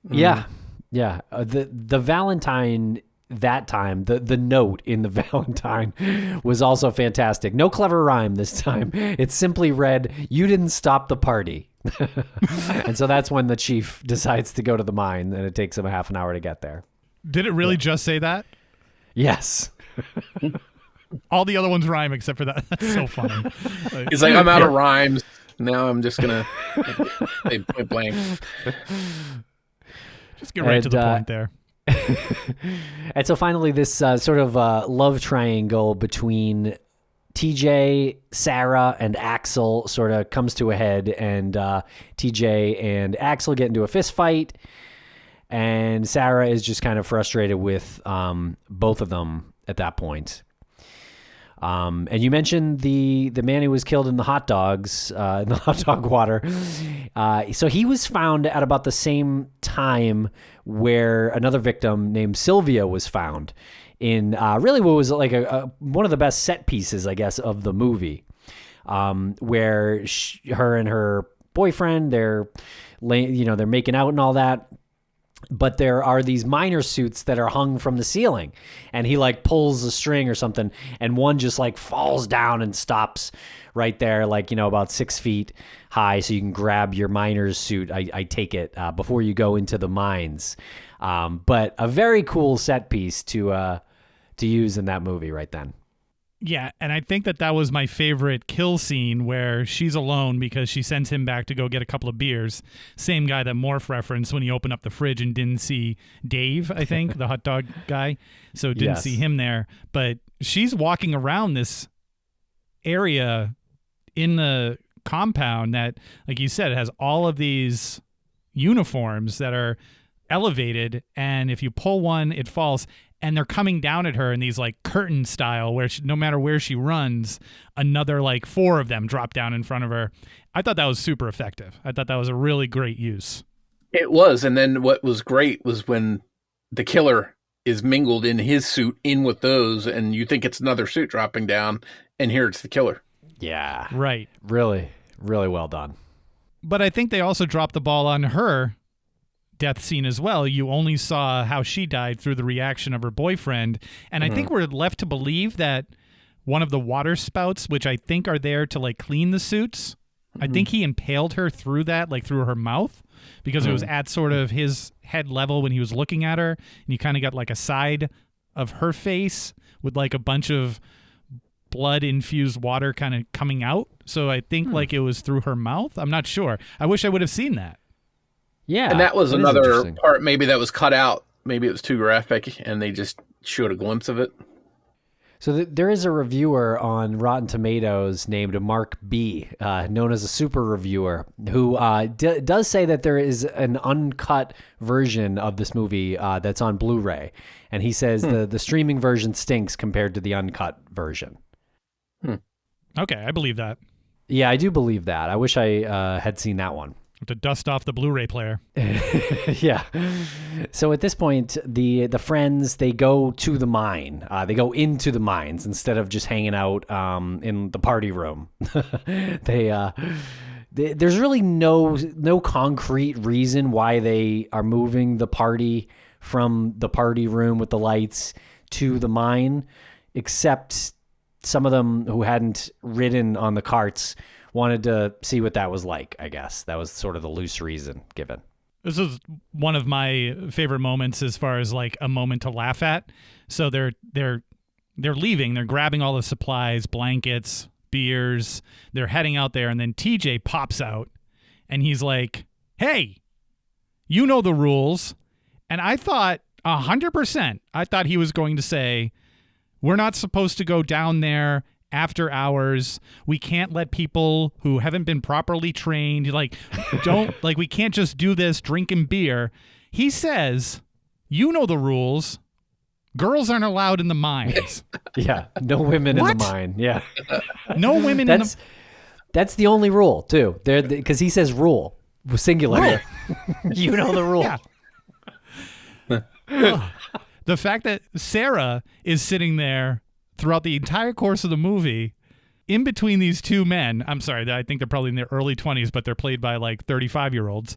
Yeah. Yeah, the Valentine that time, the note in the Valentine was also fantastic. No clever rhyme this time. It simply read, "You didn't stop the party." And so that's when the chief decides to go to the mine, and it takes him a half an hour to get there. Did it really just say that? Yes. All the other ones rhyme except for that. That's so funny. He's like, I'm out of rhymes. Now I'm just going to say point blank. Just get right to the point there. And so finally, this sort of love triangle between TJ, Sarah, and Axel sort of comes to a head, and TJ and Axel get into a fist fight, and Sarah is just kind of frustrated with both of them at that point. And you mentioned the man who was killed in the hot dogs, in the hot dog water. So he was found at about the same time where another victim named Sylvia was found in really what was like one of the best set pieces, I guess, of the movie, where her and her boyfriend, they're making out and all that. But there are these miner suits that are hung from the ceiling, and he like pulls a string or something, and one just like falls down and stops right there, like, about 6 feet high. So you can grab your miner's suit. I take it before you go into the mines. But a very cool set piece to use in that movie right then. Yeah, and I think that was my favorite kill scene, where she's alone because she sends him back to go get a couple of beers. Same guy that Morph referenced when he opened up the fridge and didn't see Dave, I think, the hot dog guy. So didn't see him there. But she's walking around this area in the compound that, like you said, it has all of these uniforms that are elevated, and if you pull one, it falls. And they're coming down at her in these like curtain style, where no matter where she runs, another like 4 of them drop down in front of her. I thought that was super effective. I thought that was a really great use. It was. And then what was great was when the killer is mingled in his suit in with those, and you think it's another suit dropping down, and here it's the killer. Yeah. Right. Really, really well done. But I think they also dropped the ball on her death scene as well. You only saw how she died through the reaction of her boyfriend, and I think we're left to believe that one of the water spouts, which I think are there to like clean the suits, I think he impaled her through that, like through her mouth, because it was at sort of his head level when he was looking at her, and you kind of got like a side of her face with like a bunch of blood infused water kind of coming out. So I think like it was through her mouth. I'm not sure. I wish I would have seen that. Yeah. And that was another part maybe that was cut out. Maybe it was too graphic and they just showed a glimpse of it. So there is a reviewer on Rotten Tomatoes named Mark B, known as a super reviewer, who does say that there is an uncut version of this movie that's on Blu-ray. And he says the streaming version stinks compared to the uncut version. Okay, I believe that. Yeah, I do believe that. I wish I had seen that one. To dust off the Blu-ray player. Yeah. So at this point, the friends, they go to the mine. They go into the mines instead of just hanging out in the party room. There's really no concrete reason why they are moving the party from the party room with the lights to the mine, except some of them who hadn't ridden on the carts wanted to see what that was like, I guess. That was sort of the loose reason given. This is one of my favorite moments as far as like a moment to laugh at. So they're leaving, they're grabbing all the supplies, blankets, beers, they're heading out there, and then TJ pops out and he's like, "Hey, you know the rules." And I thought 100%, I thought he was going to say, "We're not supposed to go down there after hours. We can't let people who haven't been properly trained, we can't just do this drinking beer." He says, "You know the rules. Girls aren't allowed in the mines." Yeah, no women in the mine. Yeah. No women in the... That's the only rule, too. Because he says rule, singular. Right. You know the rule. Yeah. The fact that Sarah is sitting there throughout the entire course of the movie, in between these two men. I'm sorry, I think they're probably in their early 20s, but they're played by like 35-year-olds.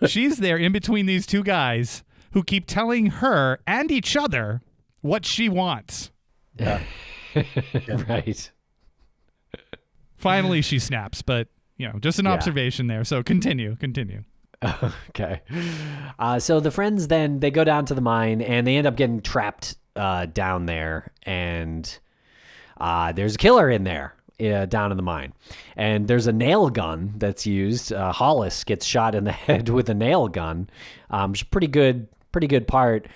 She's there in between these two guys who keep telling her and each other what she wants. Yeah. Right. Finally, she snaps, but, just an observation there. So continue. Okay. So the friends then, they go down to the mine and they end up getting trapped down there, and there's a killer in there down in the mine, and there's a nail gun that's used. Hollis gets shot in the head with a nail gun. Which is pretty good part.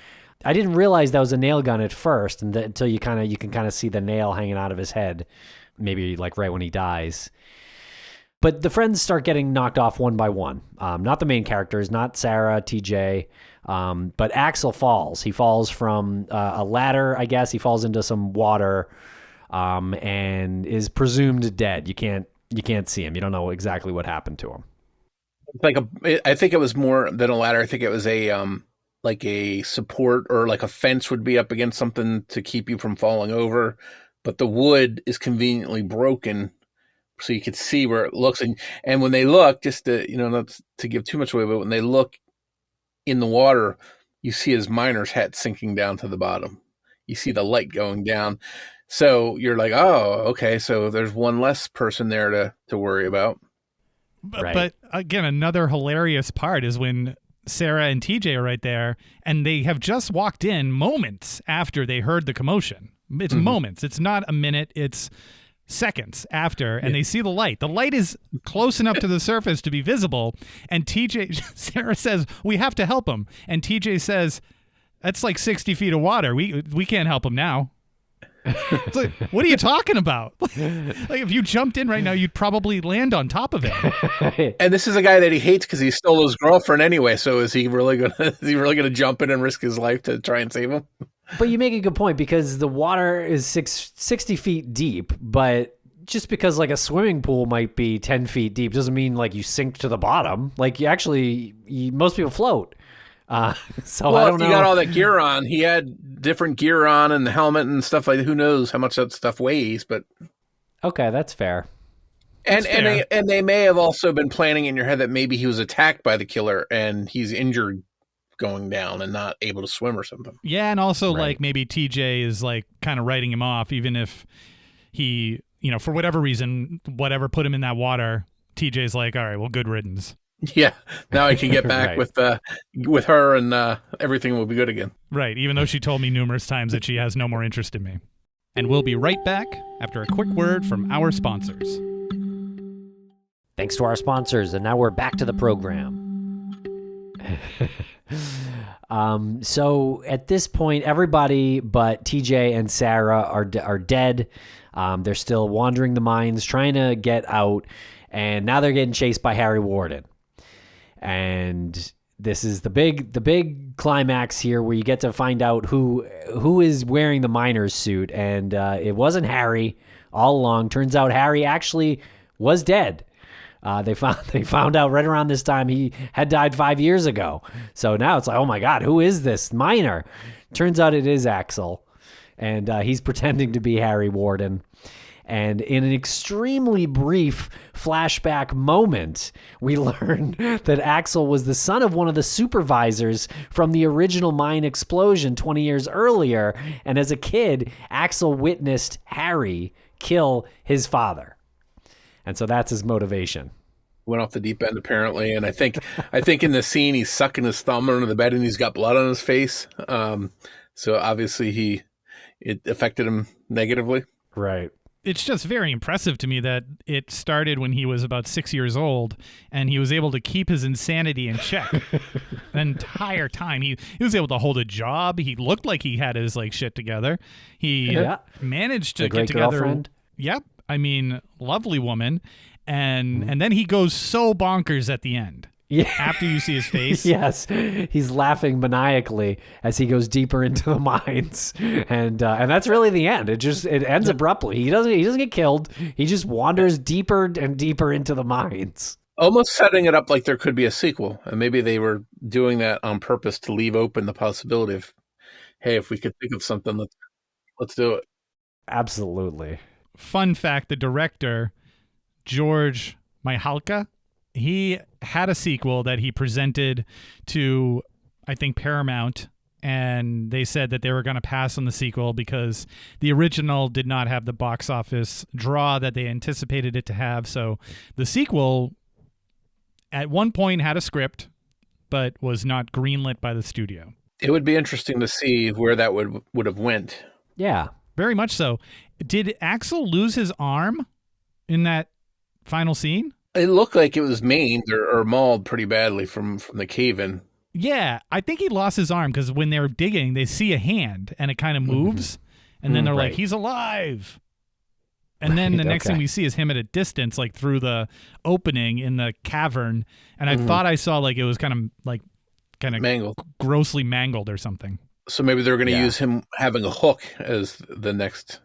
I didn't realize that was a nail gun at first, and until you can kind of see the nail hanging out of his head, maybe like right when he dies. But the friends start getting knocked off one by one. Not the main characters, not Sarah, TJ, but Axel falls. He falls from a ladder, I guess. He falls into some water and is presumed dead. You can't see him. You don't know exactly what happened to him. I think it was more than a ladder. I think it was like a support, or like a fence would be up against something to keep you from falling over. But the wood is conveniently broken, so you could see where it looks. And when they look, just to, not to give too much away, but when they look in the water, you see his miner's hat sinking down to the bottom. You see the light going down. So you're like, oh, okay, so there's one less person there to worry about. But again, another hilarious part is when Sarah and TJ are right there, and they have just walked in moments after they heard the commotion. It's moments. It's not a minute. It's seconds after, and they see the light. The light is close enough to the surface to be visible, and Sarah says, "We have to help him." And TJ says, "That's like 60 feet of water. We can't help him now." It's like, what are you talking about? Like, if you jumped in right now, you'd probably land on top of it. And this is a guy that he hates because he stole his girlfriend anyway. So is he really gonna jump in and risk his life to try and save him? But you make a good point, because the water is 60 feet deep, but just because like a swimming pool might be 10 feet deep doesn't mean like you sink to the bottom. Like most people float. So I don't know. He got all that gear on. He had different gear on and the helmet and stuff like that. Who knows how much that stuff weighs, but okay, that's fair. And they may have also been planning in your head that maybe he was attacked by the killer and he's injured going down and not able to swim or something. Yeah, and also like maybe TJ is like kind of writing him off, even if he, for whatever reason, whatever put him in that water, TJ's like, all right, well, good riddance. Yeah, now I can get back with her, and everything will be good again. Right, even though she told me numerous times that she has no more interest in me. And we'll be right back after a quick word from our sponsors. Thanks to our sponsors, and now we're back to the program. So at this point, everybody but TJ and Sarah are dead. They're still wandering the mines, trying to get out, and now they're getting chased by Harry Warden. And this is the big climax here, where you get to find out who is wearing the miner's suit, and it wasn't Harry all along. Turns out Harry actually was dead. They found out right around this time he had died 5 years ago. So now it's like, oh my God, who is this miner? Turns out it is Axel, and he's pretending to be Harry Warden. And in an extremely brief flashback moment, we learn that Axel was the son of one of the supervisors from the original mine explosion 20 years earlier. And as a kid, Axel witnessed Harry kill his father. And so that's his motivation. Went off the deep end apparently, and I think in the scene he's sucking his thumb under the bed and he's got blood on his face. So obviously it affected him negatively. Right. It's just very impressive to me that it started when he was about 6 years old, and he was able to keep his insanity in check the entire time. He was able to hold a job. He looked like he had his shit together. He managed to get together. Girlfriend. Yep. I mean, lovely woman. And then he goes so bonkers at the end. Yeah. After you see his face. Yes. He's laughing maniacally as he goes deeper into the mines. And that's really the end. It ends abruptly. He doesn't get killed. He just wanders deeper and deeper into the mines. Almost setting it up like there could be a sequel. And maybe they were doing that on purpose to leave open the possibility of, hey, if we could think of something, let's do it. Absolutely. Fun fact, the director, George Mihalka, he had a sequel that he presented to, I think, Paramount, and they said that they were going to pass on the sequel because the original did not have the box office draw that they anticipated it to have. So the sequel at one point had a script, but was not greenlit by the studio. It would be interesting to see where that would have went. Yeah. Very much so. Did Axel lose his arm in that final scene? It looked like it was maimed or mauled pretty badly from the cave-in. Yeah, I think he lost his arm because when they're digging, they see a hand and it kind of moves, and then they're like, he's alive. And then the next thing we see is him at a distance, like through the opening in the cavern, and I thought I saw it was kind of mangled, grossly mangled or something. So maybe they're going to use him having a hook as the next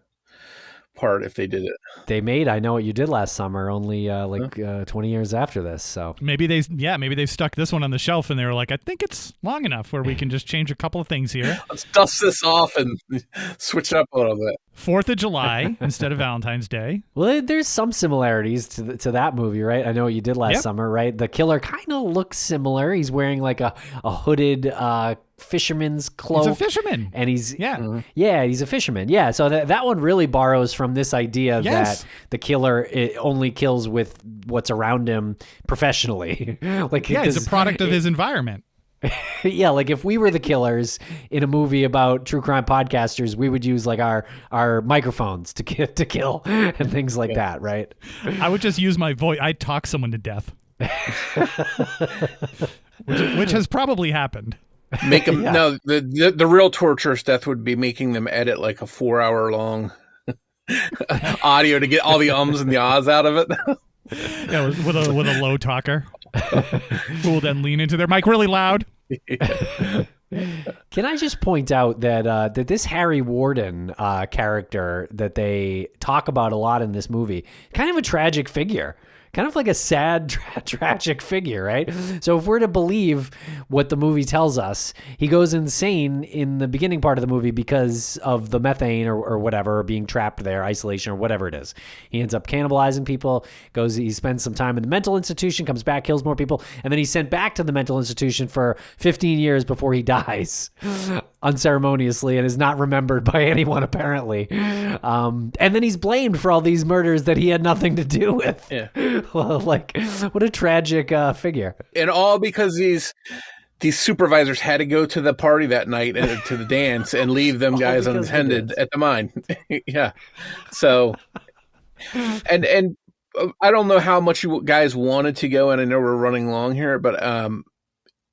part if they did it. They made I Know What You Did Last Summer only 20 years after this. So maybe they stuck this one on the shelf and they were like, I think it's long enough where we can just change a couple of things here. Let's dust this off and switch it up a little bit. 4th of July instead of Valentine's Day. Well, there's some similarities to that movie, right? I Know What You Did Last Summer, right? The killer kind of looks similar. He's wearing like a hooded fisherman's cloak. He's a fisherman. And he's he's a fisherman. Yeah, so that one really borrows from this idea that the killer only kills with what's around him professionally. He's a product of his environment. Yeah, like if we were the killers in a movie about true crime podcasters, we would use like our microphones to kill and things like that, right? I would just use my voice. I'd talk someone to death, which has probably happened. Make them no. The real torturous death would be making them edit like a 4-hour long audio to get all the ums and the ahs out of it. Yeah, with a low talker who will then lean into their mic really loud. Can I just point out that this Harry Warden character that they talk about a lot in this movie, kind of a tragic figure. Kind of like a sad, tragic figure, right? So if we're to believe what the movie tells us, he goes insane in the beginning part of the movie because of the methane or whatever, or being trapped there, isolation or whatever it is. He ends up cannibalizing people, he spends some time in the mental institution, comes back, kills more people, and then he's sent back to the mental institution for 15 years before he dies unceremoniously and is not remembered by anyone apparently. And then he's blamed for all these murders that he had nothing to do with. Yeah. Well, like, what a tragic figure. And all because these supervisors had to go to the party that night and to the dance and leave them guys unattended at the mine. Yeah. So, and I don't know how much you guys wanted to go, and I know we're running long here, but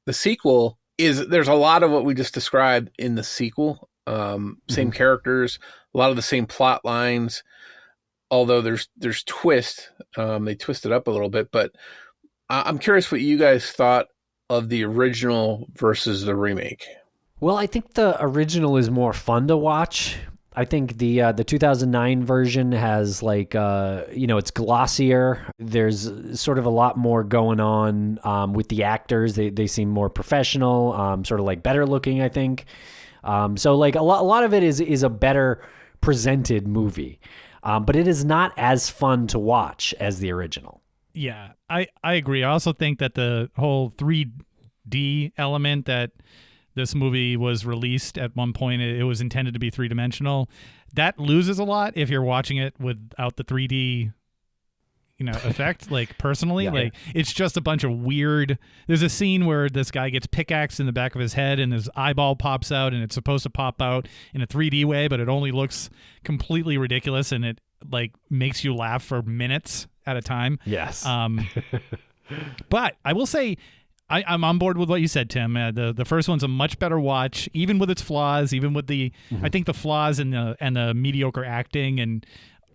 the sequel is there's a lot of what we just described in the sequel. Same characters, a lot of the same plot lines, although there's twist. They twist it up a little bit, but I'm curious what you guys thought of the original versus the remake. Well, I think the original is more fun to watch. I think the 2009 version has it's glossier. There's sort of a lot more going on with the actors. They seem more professional, sort of like better looking, I think. So like a lot of it is a better presented movie, but it is not as fun to watch as the original. Yeah, I agree. I also think that the whole 3D element that this movie was released at one point, it was intended to be three-dimensional. That loses a lot if you're watching it without the 3D, effect. Like personally, it's just a bunch of weird. There's a scene where this guy gets pickaxed in the back of his head, and his eyeball pops out, and it's supposed to pop out in a 3D way, but it only looks completely ridiculous, and it like makes you laugh for minutes at a time. Yes. But I will say, I'm on board with what you said, Tim. The first one's a much better watch, even with its flaws, even with the I think the flaws and the mediocre acting and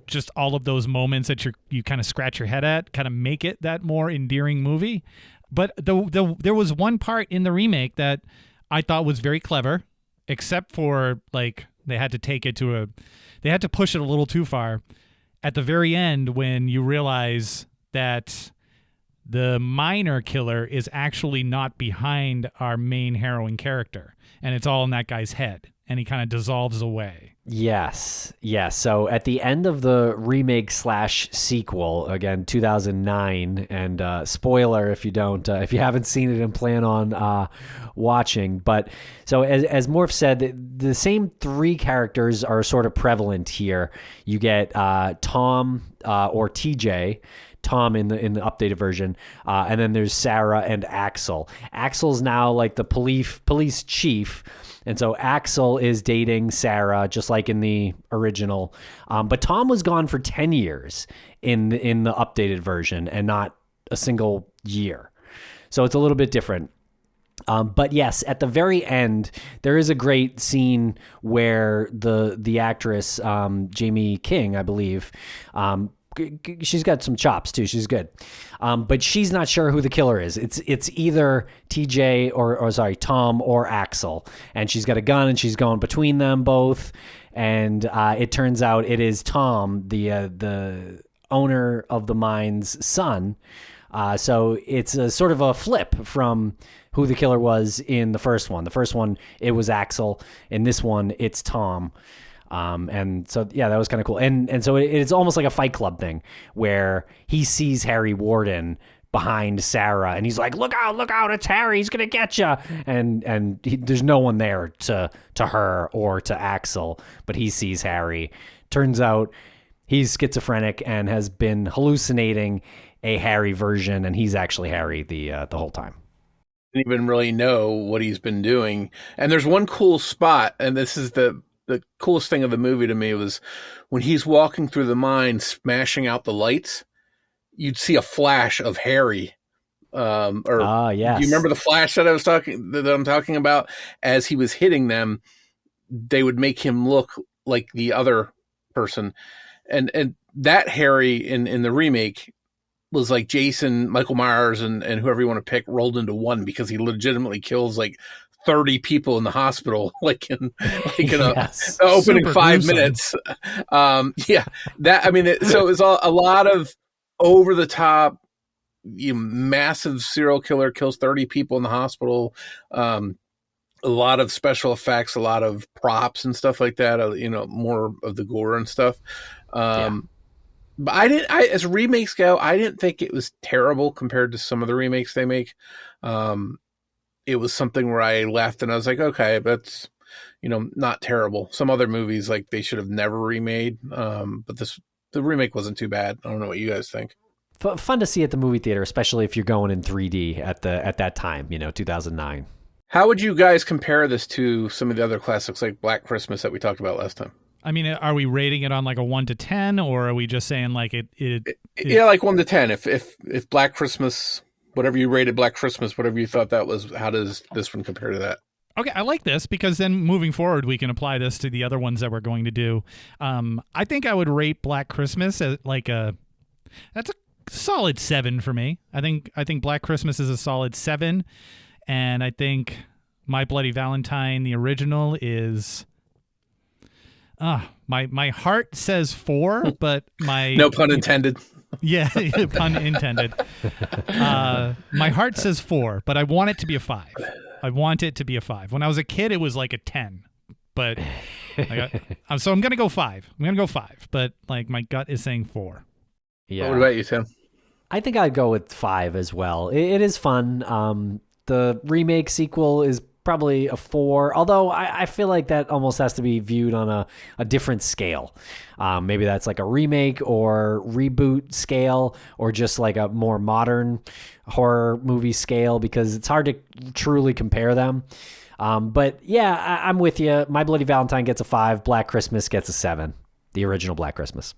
just all of those moments that you kind of scratch your head at kind of make it that more endearing movie. But there was one part in the remake that I thought was very clever, except for like they had to push it a little too far at the very end when you realize that the minor killer is actually not behind our main heroine character, and it's all in that guy's head, and he kind of dissolves away. Yes. So at the end of the remake / sequel, again, 2009, and spoiler if you haven't seen it and plan on watching, but so as Morph said, the same three characters are sort of prevalent here. You get Tom or TJ. Tom in the updated version, and then there's Sarah and Axel. Axel's now like the police chief, and so Axel is dating Sarah just like in the original. But Tom was gone for 10 years in the updated version, and not a single year. So it's a little bit different. But yes, at the very end, there is a great scene where the actress Jamie King, I believe. She's got some chops too. She's good. But she's not sure who the killer is. It's either TJ or Tom or Axel. And she's got a gun and she's going between them both. And it turns out it is Tom, the owner of the mine's son. So it's a sort of a flip from who the killer was in the first one. The first one, it was Axel. In this one, it's Tom. And so, yeah, that was kind of cool. And so it's almost like a Fight Club thing where he sees Harry Warden behind Sarah and he's like, look out, it's Harry, he's going to get you. And there's no one there to her or to Axel, but he sees Harry. Turns out he's schizophrenic and has been hallucinating a Harry version, and he's actually Harry the whole time. Didn't even really know what he's been doing. And there's one cool spot, and this is the coolest thing of the movie to me, was when he's walking through the mine, smashing out the lights, you'd see a flash of Harry. Yes. Do you remember the flash that I'm talking about? As he was hitting them, they would make him look like the other person. And that Harry in the remake was like Jason, Michael Myers, and whoever you want to pick rolled into one, because he legitimately kills like 30 people in the hospital, like in yes. a opening Super 5 gruesome. minutes. So it was a lot of over the top, massive serial killer kills 30 people in the hospital. A lot of special effects, a lot of props and stuff like that. More of the gore and stuff. But as remakes go, I didn't think it was terrible compared to some of the remakes they make. It was something where I laughed and I was like, okay, that's, not terrible. Some other movies, like, they should have never remade. But the remake wasn't too bad. I don't know what you guys think. Fun to see at the movie theater, especially if you're going in 3D at that time, 2009. How would you guys compare this to some of the other classics like Black Christmas that we talked about last time? I mean, are we rating it on like a 1 to 10, or are we just saying like it Yeah, like 1 to 10. If Black Christmas whatever you rated Black Christmas, whatever you thought that was, how does this one compare to that? Okay, I like this because then moving forward, we can apply this to the other ones that we're going to do. I think I would rate Black Christmas as that's a solid 7 for me. I think Black Christmas is a solid 7, and I think My Bloody Valentine, the original, is my heart says 4, but my no pun intended. Yeah, pun intended. My heart says 4, but I want it to be a 5. I want it to be a 5. When I was a kid, it was like a 10, but so I'm gonna go 5. But like my gut is saying 4. Yeah. What about you, Tim? I think I'd go with 5 as well. It is fun. The remake sequel is probably a 4, although I feel like that almost has to be viewed on a different scale. Maybe that's like a remake or reboot scale, or just like a more modern horror movie scale, because it's hard to truly compare them. But yeah, I'm with you. My Bloody Valentine gets a 5. Black Christmas gets a 7. The original Black Christmas.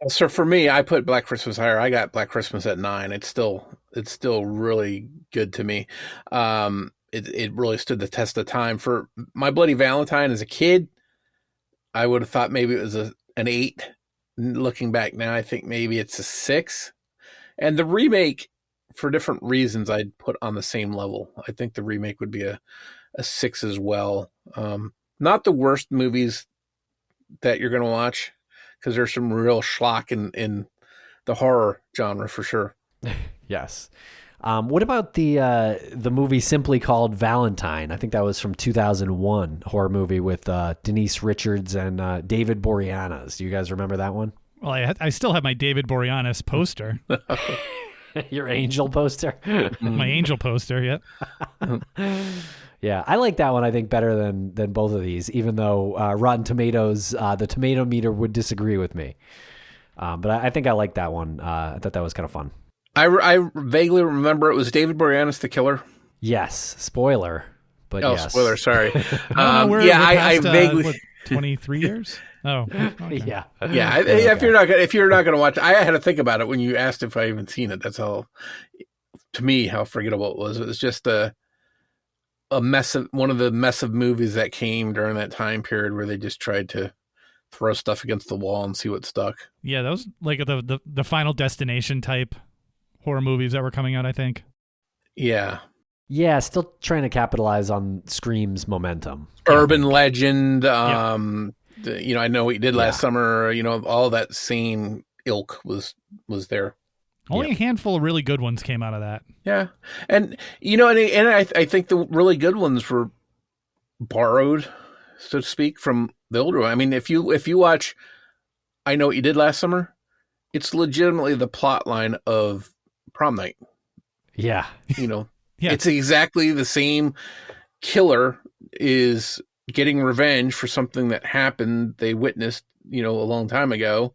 So for me, I put Black Christmas higher. I got Black Christmas at 9. It's still really good to me. It really stood the test of time. For My Bloody Valentine as a kid, I would have thought maybe it was an 8. Looking back now, I think maybe it's a 6. And the remake, for different reasons, I'd put on the same level. I think the remake would be a 6 as well. Not the worst movies that you're going to watch, because there's some real schlock in the horror genre for sure. Yes. What about the movie simply called Valentine? I think that was from 2001, horror movie with Denise Richards and David Boreanaz. Do you guys remember that one? Well, I still have my David Boreanaz poster. Your angel poster? My angel poster, yep. Yeah, I like that one, I think, better than both of these, even though Rotten Tomatoes, the tomato meter would disagree with me. But I think I like that one. I thought that was kind of fun. I vaguely remember it was David Boreanaz, the killer. Yes, spoiler. But yes. Spoiler. Sorry. We're past, 23 years. Oh, okay. Yeah. If you're not gonna watch, I had to think about it when you asked if I even seen it. That's how, to me, how forgettable it was. It was just a mess of one of the mess of movies that came during that time period where they just tried to throw stuff against the wall and see what stuck. Yeah, that was like the Final Destination type horror movies that were coming out, I think. Yeah. Yeah, still trying to capitalize on Scream's momentum. Urban legend. I know what you did last summer. All that same ilk was there. Only a handful of really good ones came out of that. Yeah, and I think the really good ones were borrowed, so to speak, from the older one. I mean, if you watch I Know What You Did Last Summer, it's legitimately the plot line of Prom Night. Yeah. Yeah. It's exactly the same. Killer is getting revenge for something that happened, they witnessed, a long time ago,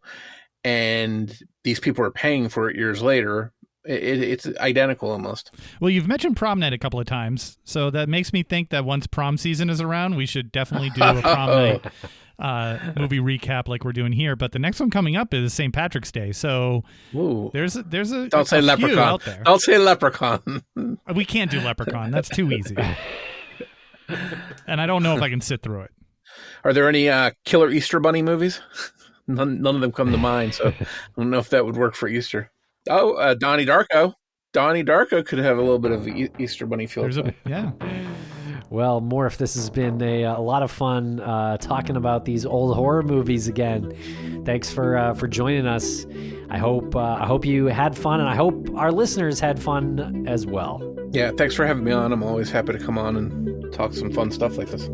and these people are paying for it years later. It's identical almost. Well, you've mentioned Prom Night a couple of times, so that makes me think that once prom season is around, we should definitely do a Prom Night movie recap like we're doing here. But the next one coming up is St. Patrick's Day, so there's a don't say Leprechaun out there. Don't say Leprechaun. We can't do Leprechaun. That's too easy, and I don't know if I can sit through it. Are there any killer Easter Bunny movies? None of them come to mind, so I don't know if that would work for Easter. Oh, Donnie Darko. Donnie Darko could have a little bit of Easter Bunny feel. Yeah. Well, Morph, this has been a lot of fun talking about these old horror movies again. Thanks for joining us. I hope you had fun, and I hope our listeners had fun as well. Yeah, thanks for having me on. I'm always happy to come on and talk some fun stuff like this.